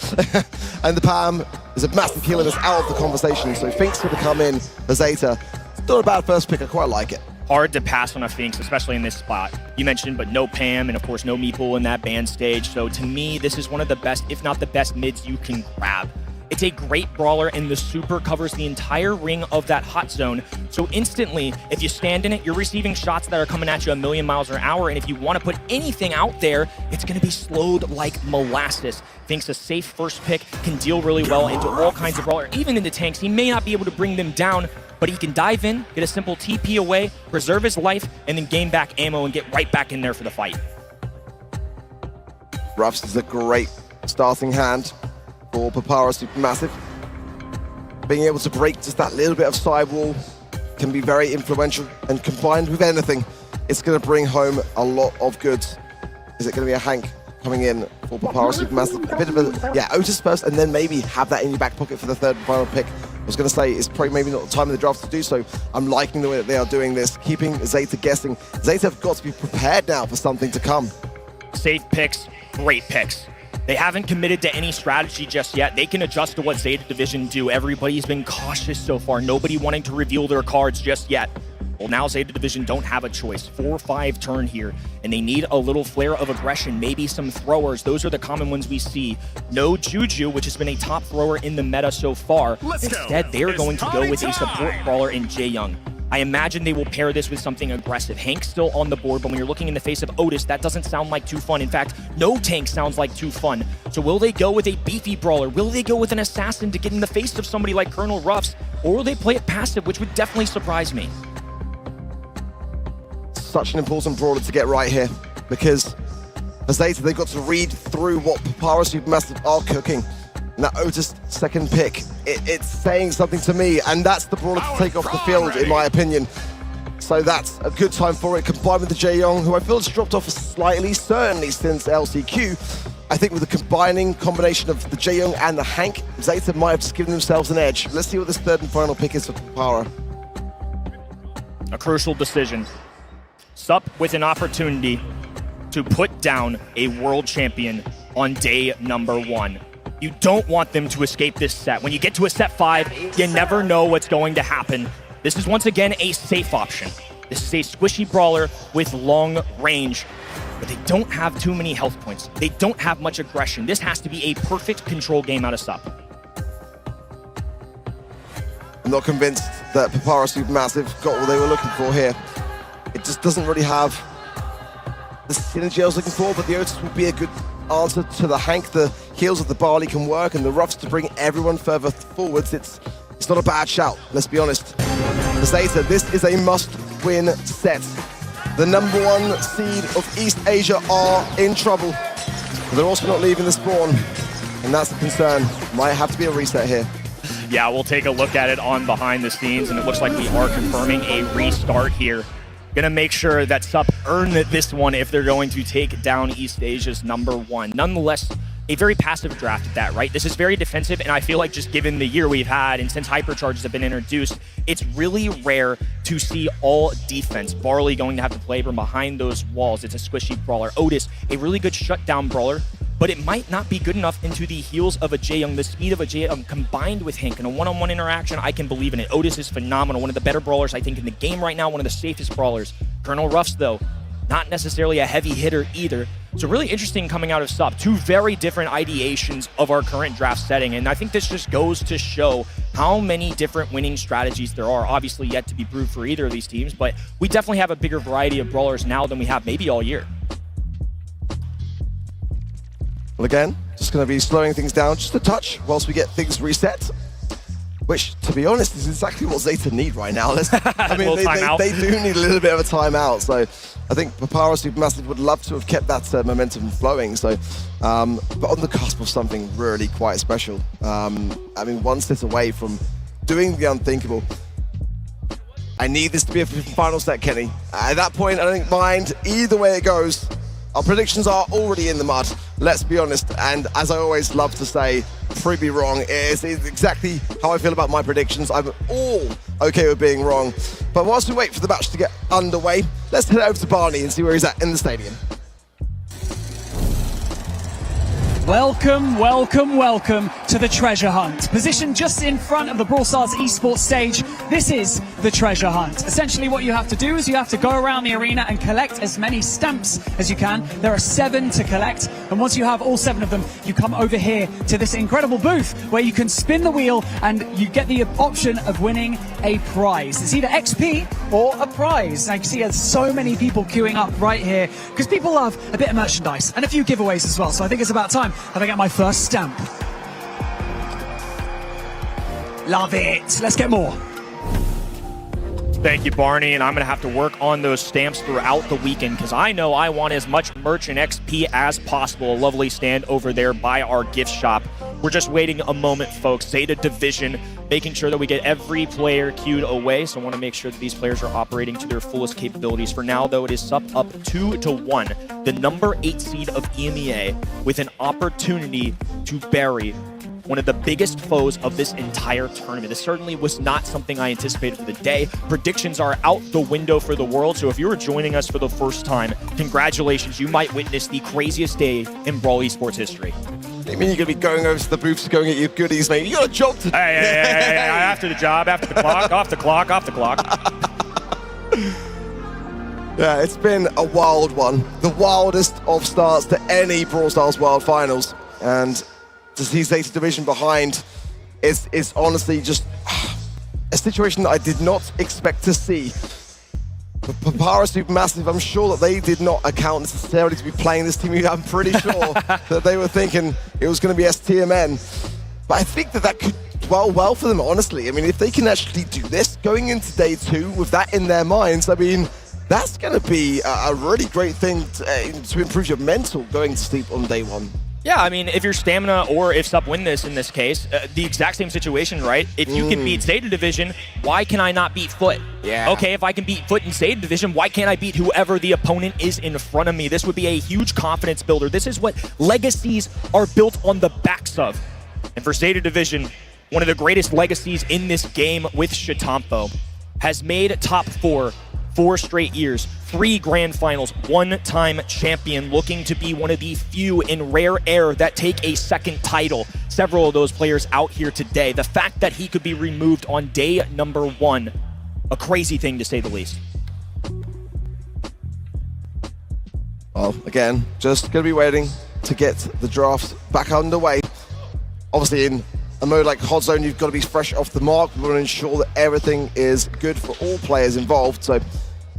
And the Pam is a massive healer that's out of the conversation, so Fink's going to come in for ZETA. It's not a bad first pick, I quite like it. Hard to pass on a Finks, especially in this spot. You mentioned, but no Pam, and of course no Meeple in that band stage. So to me, this is one of the best, if not the best mids you can grab. It's a great brawler, and the super covers the entire ring of that hot zone. So instantly, if you stand in it, you're receiving shots that are coming at you a million miles an hour, and if you want to put anything out there, it's going to be slowed like molasses. Fink's a safe first pick, can deal really well into all kinds of brawler, even into tanks. He may not be able to bring them down, but he can dive in, get a simple TP away, preserve his life, and then gain back ammo and get right back in there for the fight. Ruffs is a great starting hand for Papara Supermassive. Being able to break just that little bit of sidewall can be very influential, and combined with anything, it's going to bring home a lot of goods. Is it going to be a Hank coming in for Papara Supermassive? A bit of a, yeah, Otis first, and then maybe have that in your back pocket for the 3rd and final pick. I was going to say, it's probably maybe not the time of the draft to do so. I'm liking the way that they are doing this, keeping ZETA guessing. ZETA have got to be prepared now for something to come. Safe picks, great picks. They haven't committed to any strategy just yet. They can adjust to what ZETA Division do. Everybody's been cautious so far. Nobody wanting to reveal their cards just yet. Well, now ZETA Division don't have a choice. 4-5 turn here, and they need a little flare of aggression, maybe some throwers. Those are the common ones we see. No Juju, which has been a top thrower in the meta so far. Instead, they're going to go with a support brawler in Jaeyoung. I imagine they will pair this with something aggressive. Hank's still on the board, but when you're looking in the face of Otis, that doesn't sound like too fun. In fact, no tank sounds like too fun. So will they go with a beefy brawler? Will they go with an assassin to get in the face of somebody like Colonel Ruffs? Or will they play it passive, which would definitely surprise me? Such an important brawler to get right here, because as ZETA, they've got to read through what Papara Supermassive are cooking. And that Otis 2nd pick, it's saying something to me, and that's the brawler to take off the field, in my opinion. So that's a good time for it, combined with the Jaeyoung, who I feel has dropped off slightly, certainly since LCQ. I think with the combination of the Jaeyoung and the Hank, ZETA might have just given themselves an edge. Let's see what this 3rd and final pick is for Papara. A crucial decision. SUP with an opportunity to put down a world champion on day number 1. You don't want them to escape this set. When you get to a set 5, you never know what's going to happen. This is once again a safe option. This is a squishy brawler with long range, but they don't have too many health points. They don't have much aggression. This has to be a perfect control game out of SUP. I'm not convinced that Papara Supermassive got what they were looking for here. It just doesn't really have the synergy I was looking for, but the Otis would be a good answer to the Hank. The heals of the Barley can work, and the Ruffs to bring everyone further forwards. It's not a bad shout, let's be honest. For ZETA, this is a must-win set. The number 1 seed of East Asia are in trouble. But they're also not leaving the spawn, and that's a concern. Might have to be a reset here. Yeah, we'll take a look at it on behind the scenes, and it looks like we are confirming a restart here. Gonna make sure that SUP earn this one if they're going to take down East Asia's number 1. Nonetheless, a very passive draft at that, right? This is very defensive, and I feel like just given the year we've had, and since hypercharges have been introduced, it's really rare to see all defense. Barley going to have to play from behind those walls. It's a squishy brawler. Otis, a really good shutdown brawler, but it might not be good enough into the heels of a Jaeyoung, the speed of a Jaeyoung combined with Hank in a one-on-one interaction. I can believe in it. Otis is phenomenal. One of the better brawlers, I think, in the game right now. One of the safest brawlers. Colonel Ruffs, though, not necessarily a heavy hitter either. So really interesting coming out of SUP. 2 very different ideations of our current draft setting. And I think this just goes to show how many different winning strategies there are. Obviously yet to be proved for either of these teams, but we definitely have a bigger variety of brawlers now than we have maybe all year. Well, again, just going to be slowing things down just a touch whilst we get things reset. Which, to be honest, is exactly what ZETA need right now. I mean, they do need a little bit of a timeout. So I think Papara Supermassive would love to have kept that momentum flowing. So, but on the cusp of something really quite special. I mean, 1 set away from doing the unthinkable. I need this to be a final set, Kenny. At that point, I don't mind either way it goes. Our predictions are already in the mud, let's be honest. And as I always love to say, prove me wrong. It's exactly how I feel about my predictions. I'm all okay with being wrong. But whilst we wait for the match to get underway, let's head over to Barney and see where he's at in the stadium. Welcome, welcome, welcome to the Treasure Hunt. Positioned just in front of the Brawlstars esports stage, this is the Treasure Hunt. Essentially what you have to do is you have to go around the arena and collect as many stamps as you can. There are 7 to collect, and once you have all 7 of them, you come over here to this incredible booth where you can spin the wheel and you get the option of winning a prize. It's either XP or a prize. I can see there's so many people queuing up right here because people love a bit of merchandise and a few giveaways as well, so I think it's about time that I get my first stamp. Love it. Let's get more. Thank you, Barney, and I'm going to have to work on those stamps throughout the weekend because I know I want as much merch and XP as possible. A lovely stand over there by our gift shop. We're just waiting a moment, folks. ZETA Division, making sure that we get every player queued away, so I want to make sure that these players are operating to their fullest capabilities. For now, though, it is SUP up 2-1. The number 8 seed of EMEA with an opportunity to bury one of the biggest foes of this entire tournament. This certainly was not something I anticipated for the day. Predictions are out the window for the world, so if you are joining us for the first time, congratulations. You might witness the craziest day in Brawl esports history. I mean, you're going to be going over to the booths, going at your goodies, mate. You got a job to do. Hey, after the job, after the clock, off the clock. Yeah, it's been a wild one. The wildest of starts to any Brawlstars World Finals. And to see ZETA Division behind is honestly just a situation that I did not expect to see. But Papara Supermassive, I'm sure that they did not account necessarily to be playing this team. I'm pretty sure that they were thinking it was going to be STMN. But I think that could dwell well for them, honestly. I mean, if they can actually do this, going into day 2 with that in their minds, I mean, that's going to be a really great thing to improve your mental going to sleep on day 1. Yeah, I mean, if you're Stamina or if SUP win this in this case, the exact same situation, right? If you can beat ZETA Division, why can I not beat Foot? Yeah. Okay, if I can beat Foot in ZETA Division, why can't I beat whoever the opponent is in front of me? This would be a huge confidence builder. This is what legacies are built on the backs of. And for ZETA Division, one of the greatest legacies in this game with Shitampo has made top 4 4 straight years, 3 grand finals, 1-time champion, looking to be one of the few in rare air that take a second title. Several of those players out here today. The fact that he could be removed on day number 1, a crazy thing to say the least. Well, again, just going to be waiting to get the draft back underway. Obviously, in a mode like Hot Zone, you've got to be fresh off the mark. We want to ensure that everything is good for all players involved. So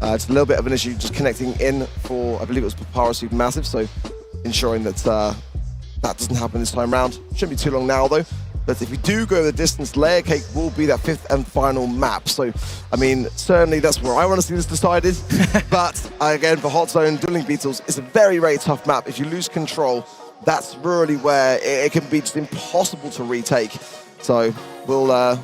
it's a little bit of an issue just connecting in for, I believe it was Papara Supermassive. So ensuring that that doesn't happen this time round. Shouldn't be too long now, though. But if we do go the distance, Layer Cake will be that 5th and final map. So, I mean, certainly that's where I want to see this decided. But again, for Hot Zone, Dueling Beetles is a very, very tough map. If you lose control, that's really where it can be just impossible to retake. So we'll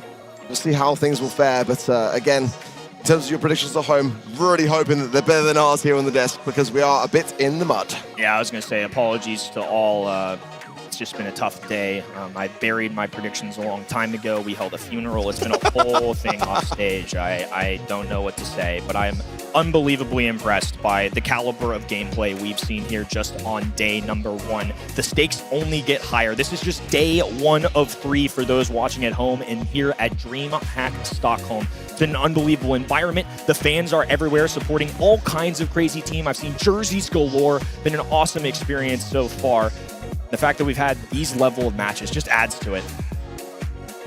see how things will fare. But again, in terms of your predictions at home, really hoping that they're better than ours here on the desk because we are a bit in the mud. Yeah, I was going to say apologies to all. It's just been a tough day. I buried my predictions a long time ago. We held a funeral. It's been a whole thing off stage. I don't know what to say, but I'm unbelievably impressed by the caliber of gameplay we've seen here just on day number 1. The stakes only get higher. This is just day 1 of 3 for those watching at home and here at DreamHack Stockholm. It's been an unbelievable environment. The fans are everywhere supporting all kinds of crazy team. I've seen jerseys galore. Been an awesome experience so far. The fact that we've had these level of matches just adds to it.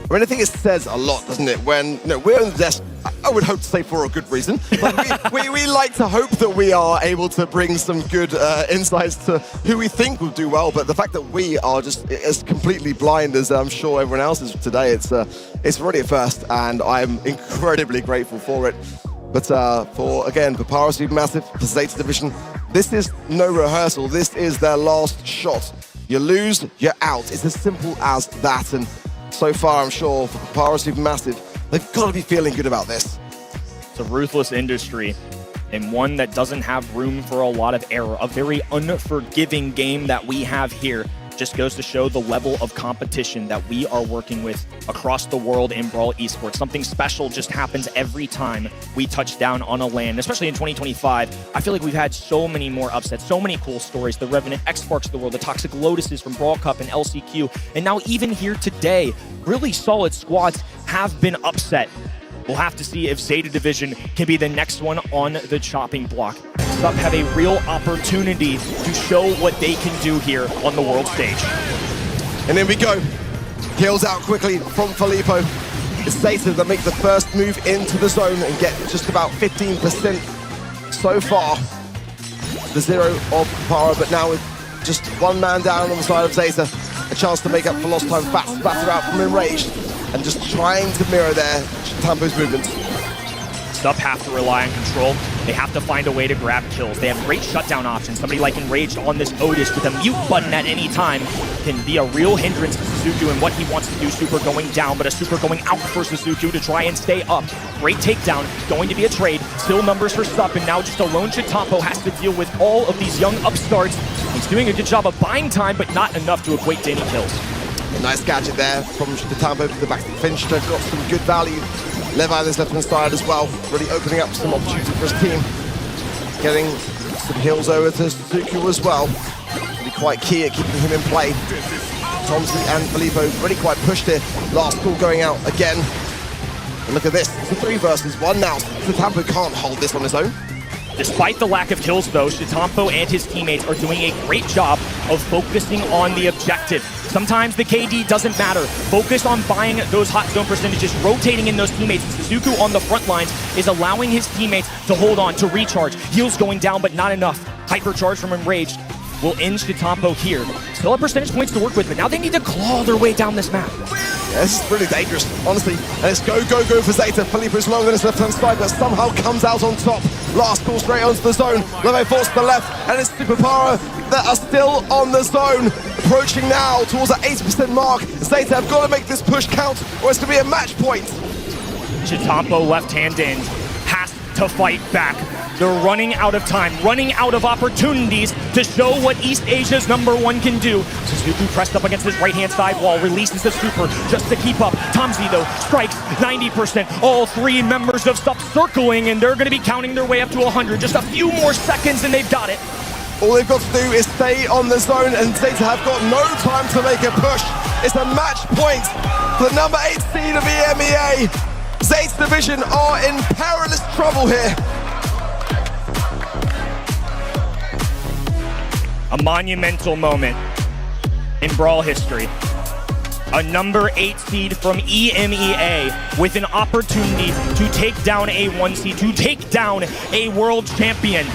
I mean, I think it says a lot, doesn't it? When we're on the desk, I would hope to say for a good reason. But we like to hope that we are able to bring some good insights to who we think will do well. But the fact that we are just as completely blind as I'm sure everyone else is today, it's really a first, and I'm incredibly grateful for it. But for Papara Supermassive, for ZETA Division, this is no rehearsal. This is their last shot. You lose, you're out. It's as simple as that. And so far, I'm sure, for Papara Supermassive, they've got to be feeling good about this. It's a ruthless industry, and one that doesn't have room for a lot of error. A very unforgiving game that we have here. Just goes to show the level of competition that we are working with across the world in Brawl Esports. Something special just happens every time we touch down on a LAN, especially in 2025. I feel like we've had so many more upsets, so many cool stories. The Revenant X-Sparks of the world, the Toxic Lotuses from Brawl Cup and LCQ, and now even here today, really solid squads have been upset. We'll have to see if ZETA Division can be the next one on the chopping block. SUP have a real opportunity to show what they can do here on the world stage. And in we go. Kills out quickly from Filippo. It's ZETA that make the first move into the zone and get just about 15% so far. The 0 of Papara, but now with just 1 man down on the side of ZETA, a chance to make up for lost time. Fats batter out from Enraged and just trying to mirror their Tampo's movements. SUP have to rely on control. They have to find a way to grab kills. They have great shutdown options. Somebody like Enraged on this Otis with a mute button at any time can be a real hindrance to Suzuki and what he wants to do. Super going down, but a super going out for Suzuki to try and stay up. Great takedown, going to be a trade. Still numbers for SUP, and now just alone Chitampo has to deal with all of these young upstarts. He's doing a good job of buying time, but not enough to equate to any kills. A nice gadget there from Chitampo to the back to Finch. Got some good value. Levi on his left-hand side as well, really opening up some opportunity for his team. Getting some heals over to Suzuki as well. Really quite key at keeping him in play. Tomsy and Filippo really quite pushed here. Last call going out again. And look at this, it's a 3 versus 1 now. Chitampo can't hold this on his own. Despite the lack of kills though, Chitampo and his teammates are doing a great job of focusing on the objective. Sometimes the KD doesn't matter. Focus on buying those hot zone percentages, rotating in those teammates. Suzuki on the front lines is allowing his teammates to hold on, to recharge. Heals going down, but not enough. Hypercharge from Enraged will end Chitampo here. Still have percentage points to work with, but now they need to claw their way down this map. Yeah, this is really dangerous, honestly. And it's go, go, go for ZETA. Filippo's long on his left-hand side, but somehow comes out on top. Last call straight onto the zone. Levi forced to the left, and it's Papara that are still on the zone. Approaching now towards that 80% mark. ZETA have got to make this push count, or it's going to be a match point. Chitampo left hand in, has to fight back. They're running out of time, running out of opportunities to show what East Asia's #1 can do. Suzuki pressed up against his right-hand side wall, releases the super just to keep up. Tomsy, though, strikes 90%. All three members of SUP circling, and they're going to be counting their way up to 100. Just a few more seconds, and they've got it. All they've got to do is stay on the zone, and ZETA have got no time to make a push. It's a match point for the number 8 seed of EMEA. ZETA Division are in perilous trouble here. A monumental moment in Brawl history. A number 8 seed from EMEA with an opportunity to take down a 1 seed, to take down a world champion.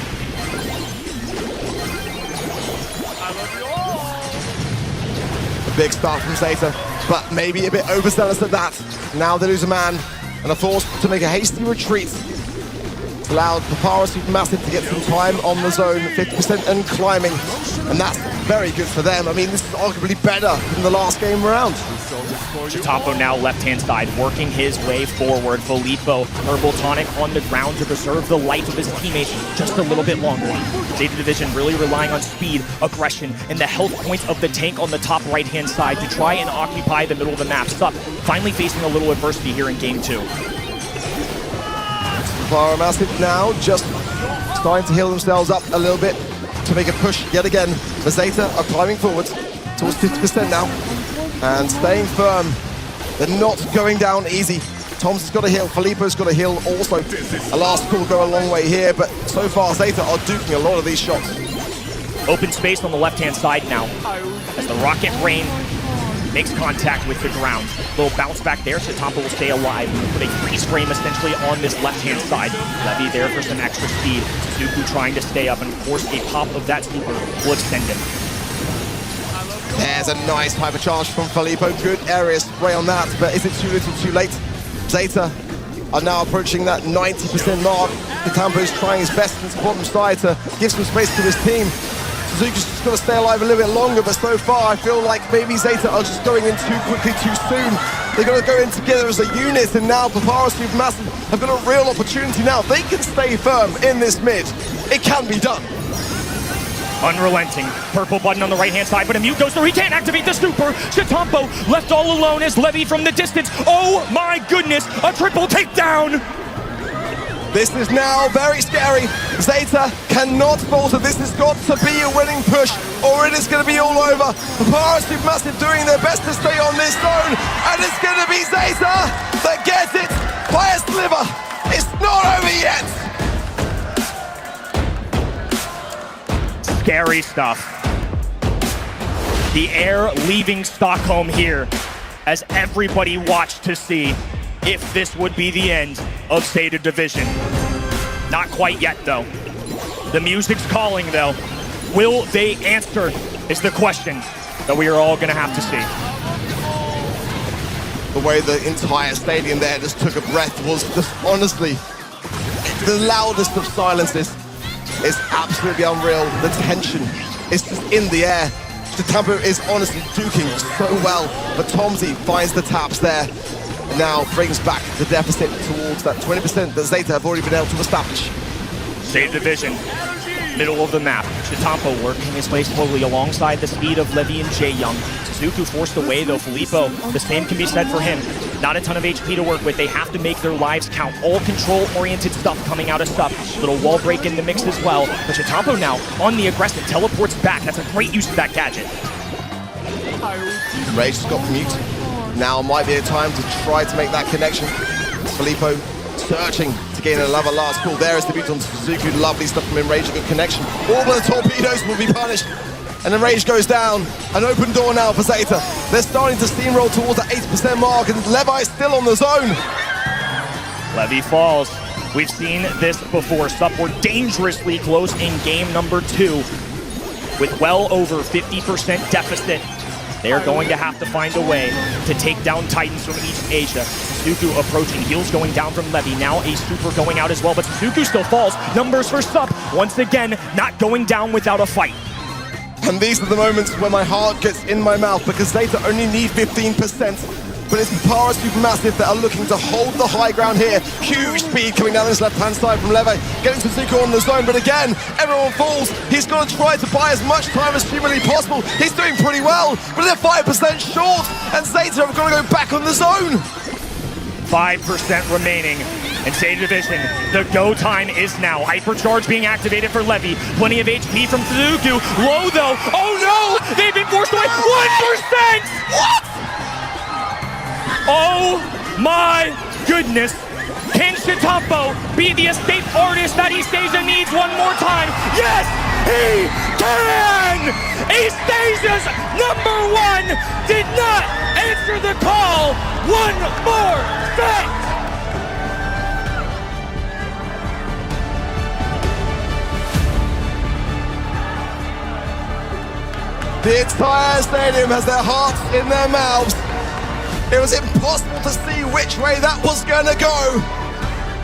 Big start from ZETA, but maybe a bit overzealous at that. Now they lose a man and are forced to make a hasty retreat. It's allowed Papara Supermassive to get some time on the zone, 50% and climbing, and that's very good for them. I mean, this is arguably better than the last game round. ZETA now left-hand side, working his way forward. Filippo, Herbal Tonic on the ground to preserve the life of his teammates just a little bit longer. ZETA Division really relying on speed, aggression, and the health points of the tank on the top right-hand side to try and occupy the middle of the map. SUP finally facing a little adversity here in Game 2. Papara Massive now just starting to heal themselves up a little bit to make a push yet again. The ZETA are climbing forward towards 50% now and staying firm. They're not going down easy. Tom's got to heal, Filippo's got to heal also. A last call will go a long way here, but so far ZETA are duking a lot of these shots. Open space on the left-hand side now as the Rocket Rain makes contact with the ground. Little bounce back there, ZETA will stay alive. Put a freeze frame essentially on this left-hand side. Levy there for some extra speed. Suzuki trying to stay up, and of course a pop of that super will extend him. There's a nice hypercharge from Filippo. Good area spray on that, but is it too little too late? ZETA are now approaching that 90% mark. ZETA trying his best into the bottom side to give some space to his team. Suzuki's just got to stay alive a little bit longer, but so far I feel like maybe ZETA are just going in too quickly, too soon. They're going to go in together as a unit, and now Papara Supermassive have got a real opportunity now. They can stay firm in this mid. It can be done. Unrelenting. Purple button on the right-hand side, but a mute goes through. He can't activate the super. ZETA left all alone as Levy from the distance. Oh my goodness, a triple takedown. This is now very scary. ZETA cannot falter. This has got to be a winning push, or it is going to be all over. Papara Supermassive doing their best to stay on this zone, and it's going to be ZETA that gets it by a sliver. It's not over yet. Scary stuff. The air leaving Stockholm here as everybody watched to see if this would be the end of ZETA Division. Not quite yet, though. The music's calling, though. Will they answer is the question that we are all going to have to see. The way the entire stadium there just took a breath was just honestly the loudest of silences. It's absolutely unreal. The tension is just in the air. ZETA is honestly duking so well, but Tomsy finds the taps there. And now brings back the deficit towards that 20% that ZETA have already been able to establish. ZETA Division, middle of the map. ZETA working his way slowly alongside the speed of Levy and Jae-Young. Suzuki forced away though. Filippo, the same can be said for him. Not a ton of HP to work with. They have to make their lives count. All control-oriented stuff coming out of SUP. Little wall break in the mix as well. But ZETA now on the aggressive, teleports back. That's a great use of that gadget. Rage has got the mute. Now might be a time to try to make that connection. Filippo searching to gain another last call. There is the beat on Suzuki. Lovely stuff from Enrage. A good connection. All the torpedoes will be punished. And Enrage goes down. An open door now for ZETA. They're starting to steamroll towards the 80% mark, and Levi is still on the zone. Levy falls. We've seen this before. SUP were dangerously close in game number 2 with well over 50% deficit. They're going to have to find a way to take down Titans from East Asia. Suzuki approaching, heals going down from Levy. Now a super going out as well, but Suzuki still falls. Numbers for SUP, once again, not going down without a fight. And these are the moments where my heart gets in my mouth, because ZETA only need 15%. but it's Papara Supermassive that are looking to hold the high ground here. Huge speed coming down this left-hand side from Leve, getting to Zuko on the zone, but again, everyone falls. He's got to try to buy as much time as humanly possible. He's doing pretty well, but they're 5% short, and ZETA have got to go back on the zone. 5% remaining. And ZETA Division, the go time is now. Hypercharge being activated for Levy. Plenty of HP from Suzuku. Low though. Oh no! They've been forced away. 1%! What? Oh my goodness. Can Shitampo be the escape artist that Astasia needs one more time? Yes, he can! Astasia's #1 did not answer the call. One more set! The entire stadium has their hearts in their mouths. It was impossible to see which way that was gonna go.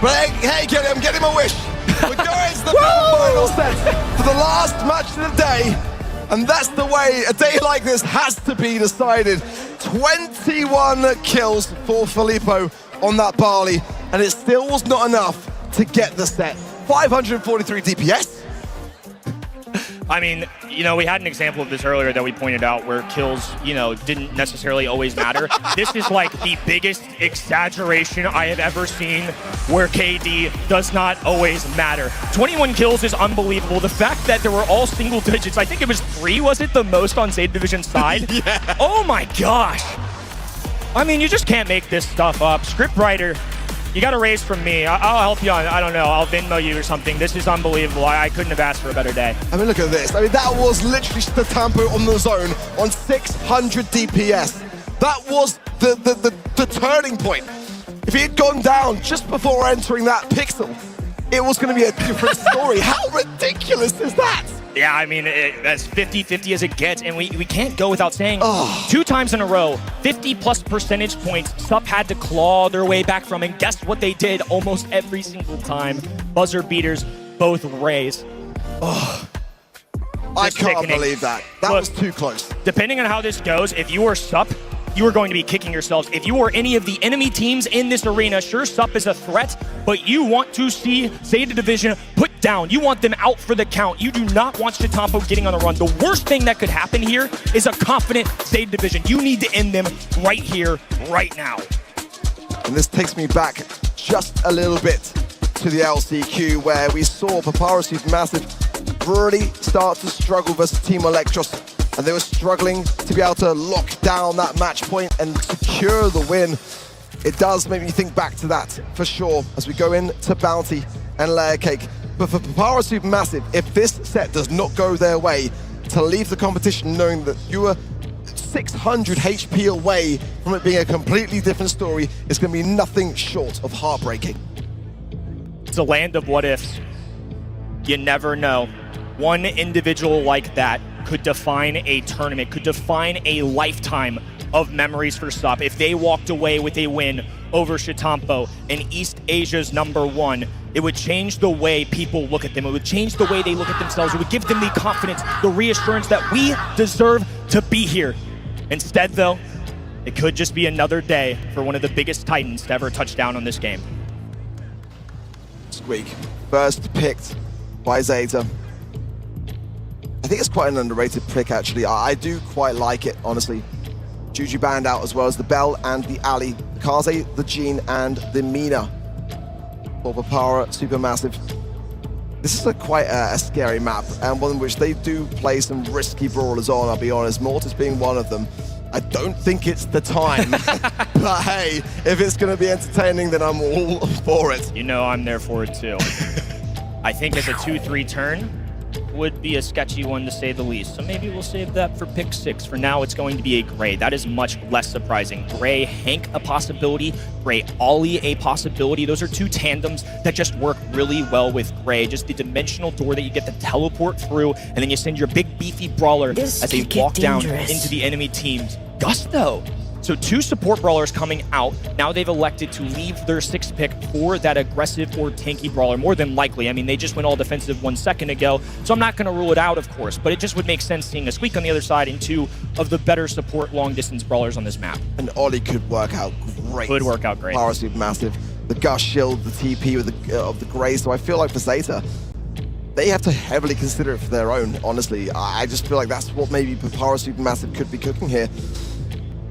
But hey, get him a wish. We're going to the final set for the last match of the day. And that's the way a day like this has to be decided. 21 kills for Filippo on that Barley, and it still was not enough to get the set. 543 DPS. I mean, you know, we had an example of this earlier that we pointed out where kills, you know, didn't necessarily always matter. This is like the biggest exaggeration I have ever seen where KD does not always matter. 21 kills is unbelievable. The fact that there were all single digits, I think it was 3, was it, the most on ZETA Division's side? Yeah. Oh my gosh. I mean, you just can't make this stuff up. Scriptwriter, you got a raise from me. I'll help you on, I don't know, I'll Venmo you or something. This is unbelievable. I couldn't have asked for a better day. I mean, look at this. I mean, that was literally Shitampo on the zone on 600 DPS. That was the turning point. If he had gone down just before entering that pixel, it was going to be a different story. How ridiculous is that? Yeah, I mean, that's 50-50 as it gets, and we can't go without saying 2 times in a row, 50+ percentage points, SUP had to claw their way back from, and guess what they did almost every single time? Buzzer beaters, both rays. I can't believe that. That was too close. Depending on how this goes, if you are SUP, you are going to be kicking yourselves. If you are any of the enemy teams in this arena, sure, SUP is a threat, but you want to see ZETA Division put down. You want them out for the count. You do not want Shitampo getting on the run. The worst thing that could happen here is a confident ZETA Division. You need to end them right here, right now. And this takes me back just a little bit to the LCQ where we saw Papara Supermassive really start to struggle versus Team Electros. And they were struggling to be able to lock down that match point and secure the win. It does make me think back to that, for sure, as we go into Bounty and Layer Cake. But for Papara Supermassive, if this set does not go their way, to leave the competition knowing that you are 600 HP away from it being a completely different story is going to be nothing short of heartbreaking. It's a land of what ifs. You never know. One individual like that could define a tournament, could define a lifetime of memories for SUP. If they walked away with a win over Shitampo and East Asia's #1, it would change the way people look at them. It would change the way they look at themselves. It would give them the confidence, the reassurance that we deserve to be here. Instead, though, it could just be another day for one of the biggest titans to ever touch down on this game. Squeak, first picked by ZETA. I think it's quite an underrated pick, actually. I do quite like it, honestly. Juju banned out as well as the Bell and the Ali, the Kaze, the Jean, and the Mina for Papara Supermassive. This is quite a scary map, and one in which they do play some risky brawlers on, I'll be honest. Mortis being one of them. I don't think it's the time, but hey, if it's going to be entertaining, then I'm all for it. You know I'm there for it too. I think it's a 2-3 turn. Would be a sketchy one to say the least. So maybe we'll save that for pick 6. For now, it's going to be a Gray. That is much less surprising. Gray, Hank, a possibility. Gray, Ollie, a possibility. Those are 2 tandems that just work really well with Gray. Just the dimensional door that you get to teleport through, and then you send your big beefy brawler as they walk down into the enemy team's Gusto. So 2 support brawlers coming out. Now they've elected to leave their 6th pick for that aggressive or tanky brawler, more than likely. I mean, they just went all defensive 1 second ago, so I'm not going to rule it out, of course, but it just would make sense seeing a Squeak on the other side and 2 of the better support long-distance brawlers on this map. And Ollie could work out great. Could work out great. Power Supermassive, the Gush Shield, the TP with of the Grey, so I feel like for ZETA, they have to heavily consider it for their own, honestly. I just feel like that's what maybe Power Supermassive could be cooking here.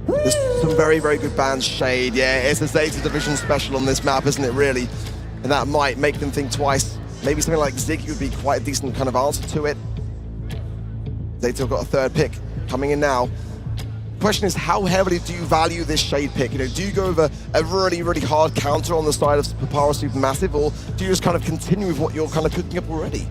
There's some very, very good bans. Shade, yeah, it's a ZETA division special on this map, isn't it, really? And that might make them think twice. Maybe something like Ziggy would be quite a decent kind of answer to it. ZETA got a 3rd pick coming in now. Question is, how heavily do you value this Shade pick? You know, do you go over a really, really hard counter on the side of Power Supermassive, or do you just kind of continue with what you're kind of cooking up already?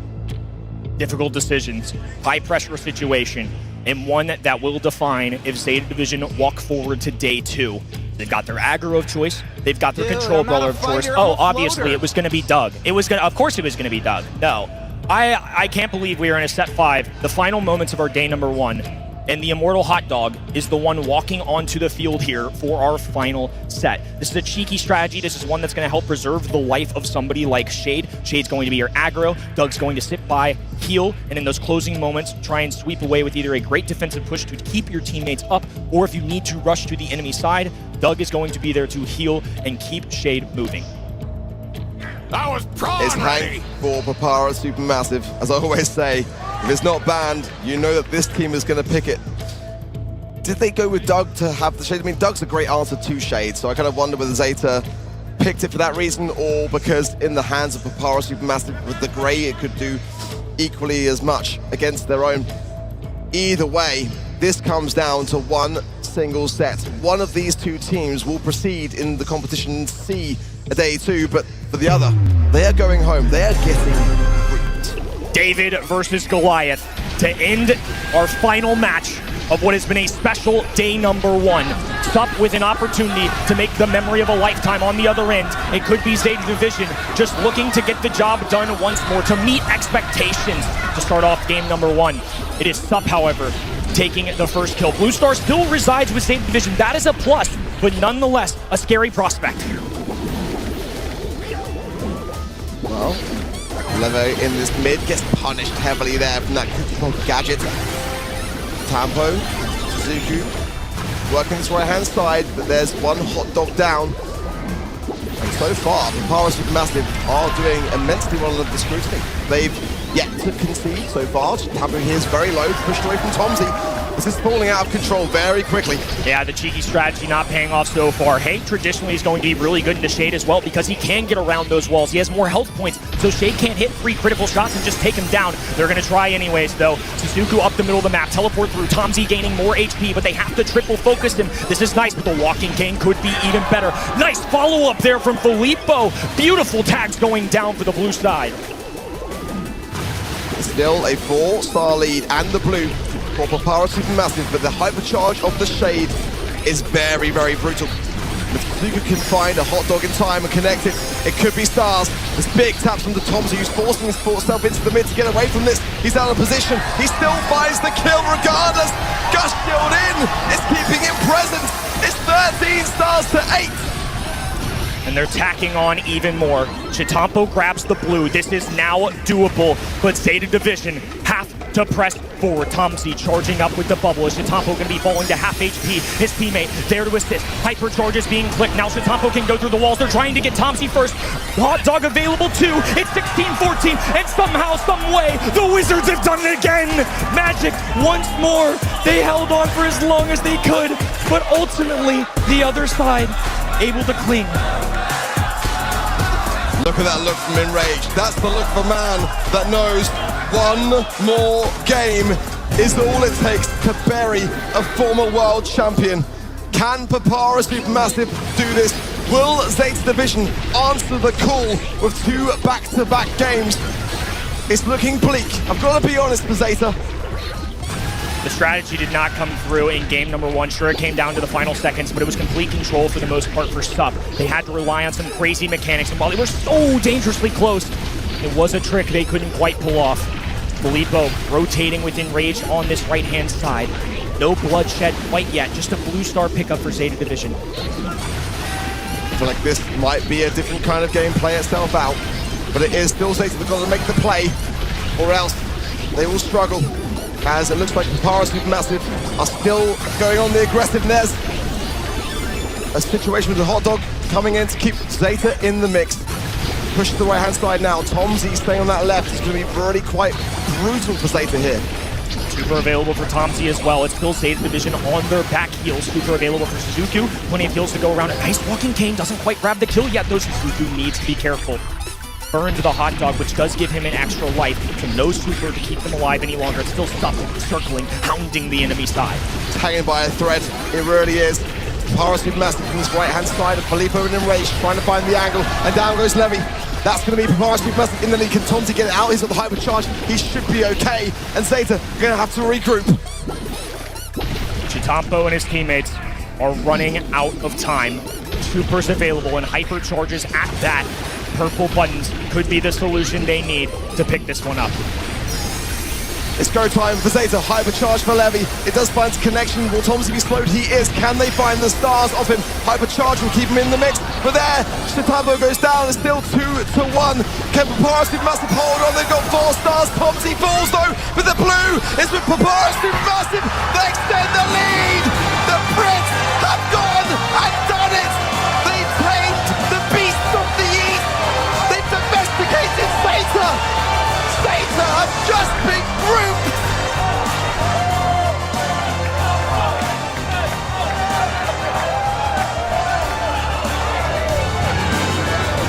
Difficult decisions, high pressure situation, and one that will define if ZETA Division walk forward to day 2. They've got their aggro of choice. They've got their control brawler of choice. Oh, obviously it was going to be Doug. Of course it was going to be Doug. No, I can't believe we are in a set 5, the final moments of our day number 1. And the Immortal Hot Dog is the one walking onto the field here for our final set. This is a cheeky strategy. This is one that's going to help preserve the life of somebody like Shade. Shade's going to be your aggro. Doug's going to sit by, heal, and in those closing moments, try and sweep away with either a great defensive push to keep your teammates up, or if you need to rush to the enemy side, Doug is going to be there to heal and keep Shade moving. That was It's Hank for Papara Supermassive. As I always say, if it's not banned, you know that this team is going to pick it. Did they go with Doug to have the Shade? I mean, Doug's a great answer to Shade, so I kind of wonder whether ZETA picked it for that reason, or because in the hands of Papara Supermassive with the Grey, it could do equally as much against their own. Either way, this comes down to one single set. One of these 2 teams will proceed in the competition and see a day 2, but for the other, they are going home. They are getting ripped. David versus Goliath to end our final match of what has been a special day number 1. SUP with an opportunity to make the memory of a lifetime on the other end. It could be ZETA Division just looking to get the job done once more, to meet expectations to start off game number 1. It is SUP, however, taking the first kill. Brawlstars still resides with ZETA Division. That is a plus, but nonetheless, a scary prospect. Well, Leve in this mid gets punished heavily there from that critical gadget. Tampo, Suzuku, working his right-hand side, but there's one hot dog down. And so far, the Power Supermassive are doing immensely well under the scrutiny. They've yet to concede so far. Tampo here is very low, pushed away from Tomsy. This is falling out of control very quickly. Yeah, the cheeky strategy not paying off so far. Hank traditionally is going to be really good into Shade as well, because he can get around those walls. He has more health points, so Shade can't hit 3 critical shots and just take him down. They're going to try anyways, though. Suzuku up the middle of the map, teleport through. Tomsy gaining more HP, but they have to triple focus him. This is nice, but the walking cane could be even better. Nice follow-up there from Filippo. Beautiful tags going down for the blue side. Still a 4-star lead and the blue for Papara Supermassive, but the hypercharge of the Shade is very, very brutal. If Suzuku can find a hot dog in time and connect it, it could be stars. This big taps from the Tomsy, who's forcing his himself into the mid to get away from this. He's out of position. He still finds the kill regardless. Gush Shield in. It's keeping him present. It's 13 stars to 8. And they're tacking on even more. Chitampo grabs the blue. This is now doable, but ZETA Division have to press forward. Tomsy charging up with the bubble. Is Chitampo going to be falling to half HP? His teammate there to assist. Hypercharge is being clicked. Now Chitampo can go through the walls. They're trying to get Tomsy first. Hot dog available too. It's 16-14, and somehow, some way, the Wizards have done it again. Magic once more. They held on for as long as they could, but ultimately the other side able to cling. Look at that look from Enrage. That's the look for man that knows one more game is all it takes to bury a former world champion. Can Papara Supermassive do this? Will ZETA Division answer the call with 2 back-to-back games? It's looking bleak. I've got to be honest for ZETA. The strategy did not come through in game number 1. Sure, it came down to the final seconds, but it was complete control for the most part for SUP. They had to rely on some crazy mechanics, and while they were so dangerously close, it was a trick they couldn't quite pull off. Filippo rotating with Enrage on this right-hand side. No bloodshed quite yet, just a blue star pickup for Zeta Division. I feel like this might be a different kind of game, play itself out, but it is still Zeta. They've got to make the play, or else they will struggle. As it looks like Papara Supermassive are still going on the aggressiveness. A situation with the hot dog coming in to keep Zeta in the mix. Push to the right-hand side now. Tomzy staying on that left. It's going to be really quite brutal for Zeta here. Super available for Tomzy as well. It's still Zeta Division on their back heels. Super available for Suzuku. Plenty of heals to go around. A nice walking cane. Doesn't quite grab the kill yet, though. Suzuku needs to be careful. Burn to the hot dog, which does give him an extra life. So no super to keep them alive any longer. It's still circling, hounding the enemy side. It's hanging by a thread. It really is. Papara Supermassive from his right-hand side. Filippo in rage, trying to find the angle. And down goes Levy. That's going to be Papara Supermassive in the lead. Can Tomzy get it out? He's got the hypercharge. He should be okay. And Zeta are going to have to regroup. Chitampo and his teammates are running out of time. Supers available and hypercharges at that. Purple buttons could be the solution they need to pick this one up. It's go time for Zeta, hypercharge for Levy. It does find connection. Will Tomzy be slowed? He is. Can they find the stars of him? Hypercharge will keep him in the mix. But there, Chitampo goes down. It's still 2-1. Can Papara Supermassive hold on? They've got 4 stars. Tomzy falls though, but the blue is with Papara Supermassive. They extend the lead. The Brits have gone and done it. They've tamed the beasts of the East. They've domesticated Zeta. Zeta have just been grouped.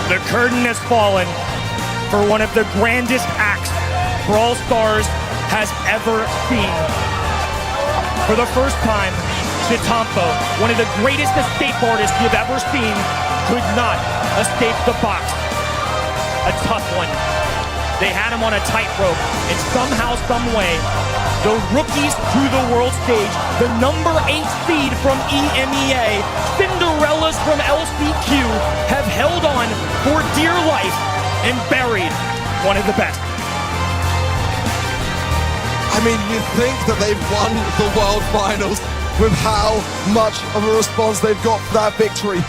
The curtain has fallen for one of the grandest acts Brawlstars has ever seen. For the first time, Chitampo, one of the greatest escape artists you've ever seen, could not escape the box. A tough one. They had him on a tightrope, and somehow, some way, the rookies to the world stage, the number 8 seed from EMEA, Cinderellas from LCQ, have held on for dear life and buried one of the best. I mean, you think that they've won the World Finals with how much of a response they've got for that victory.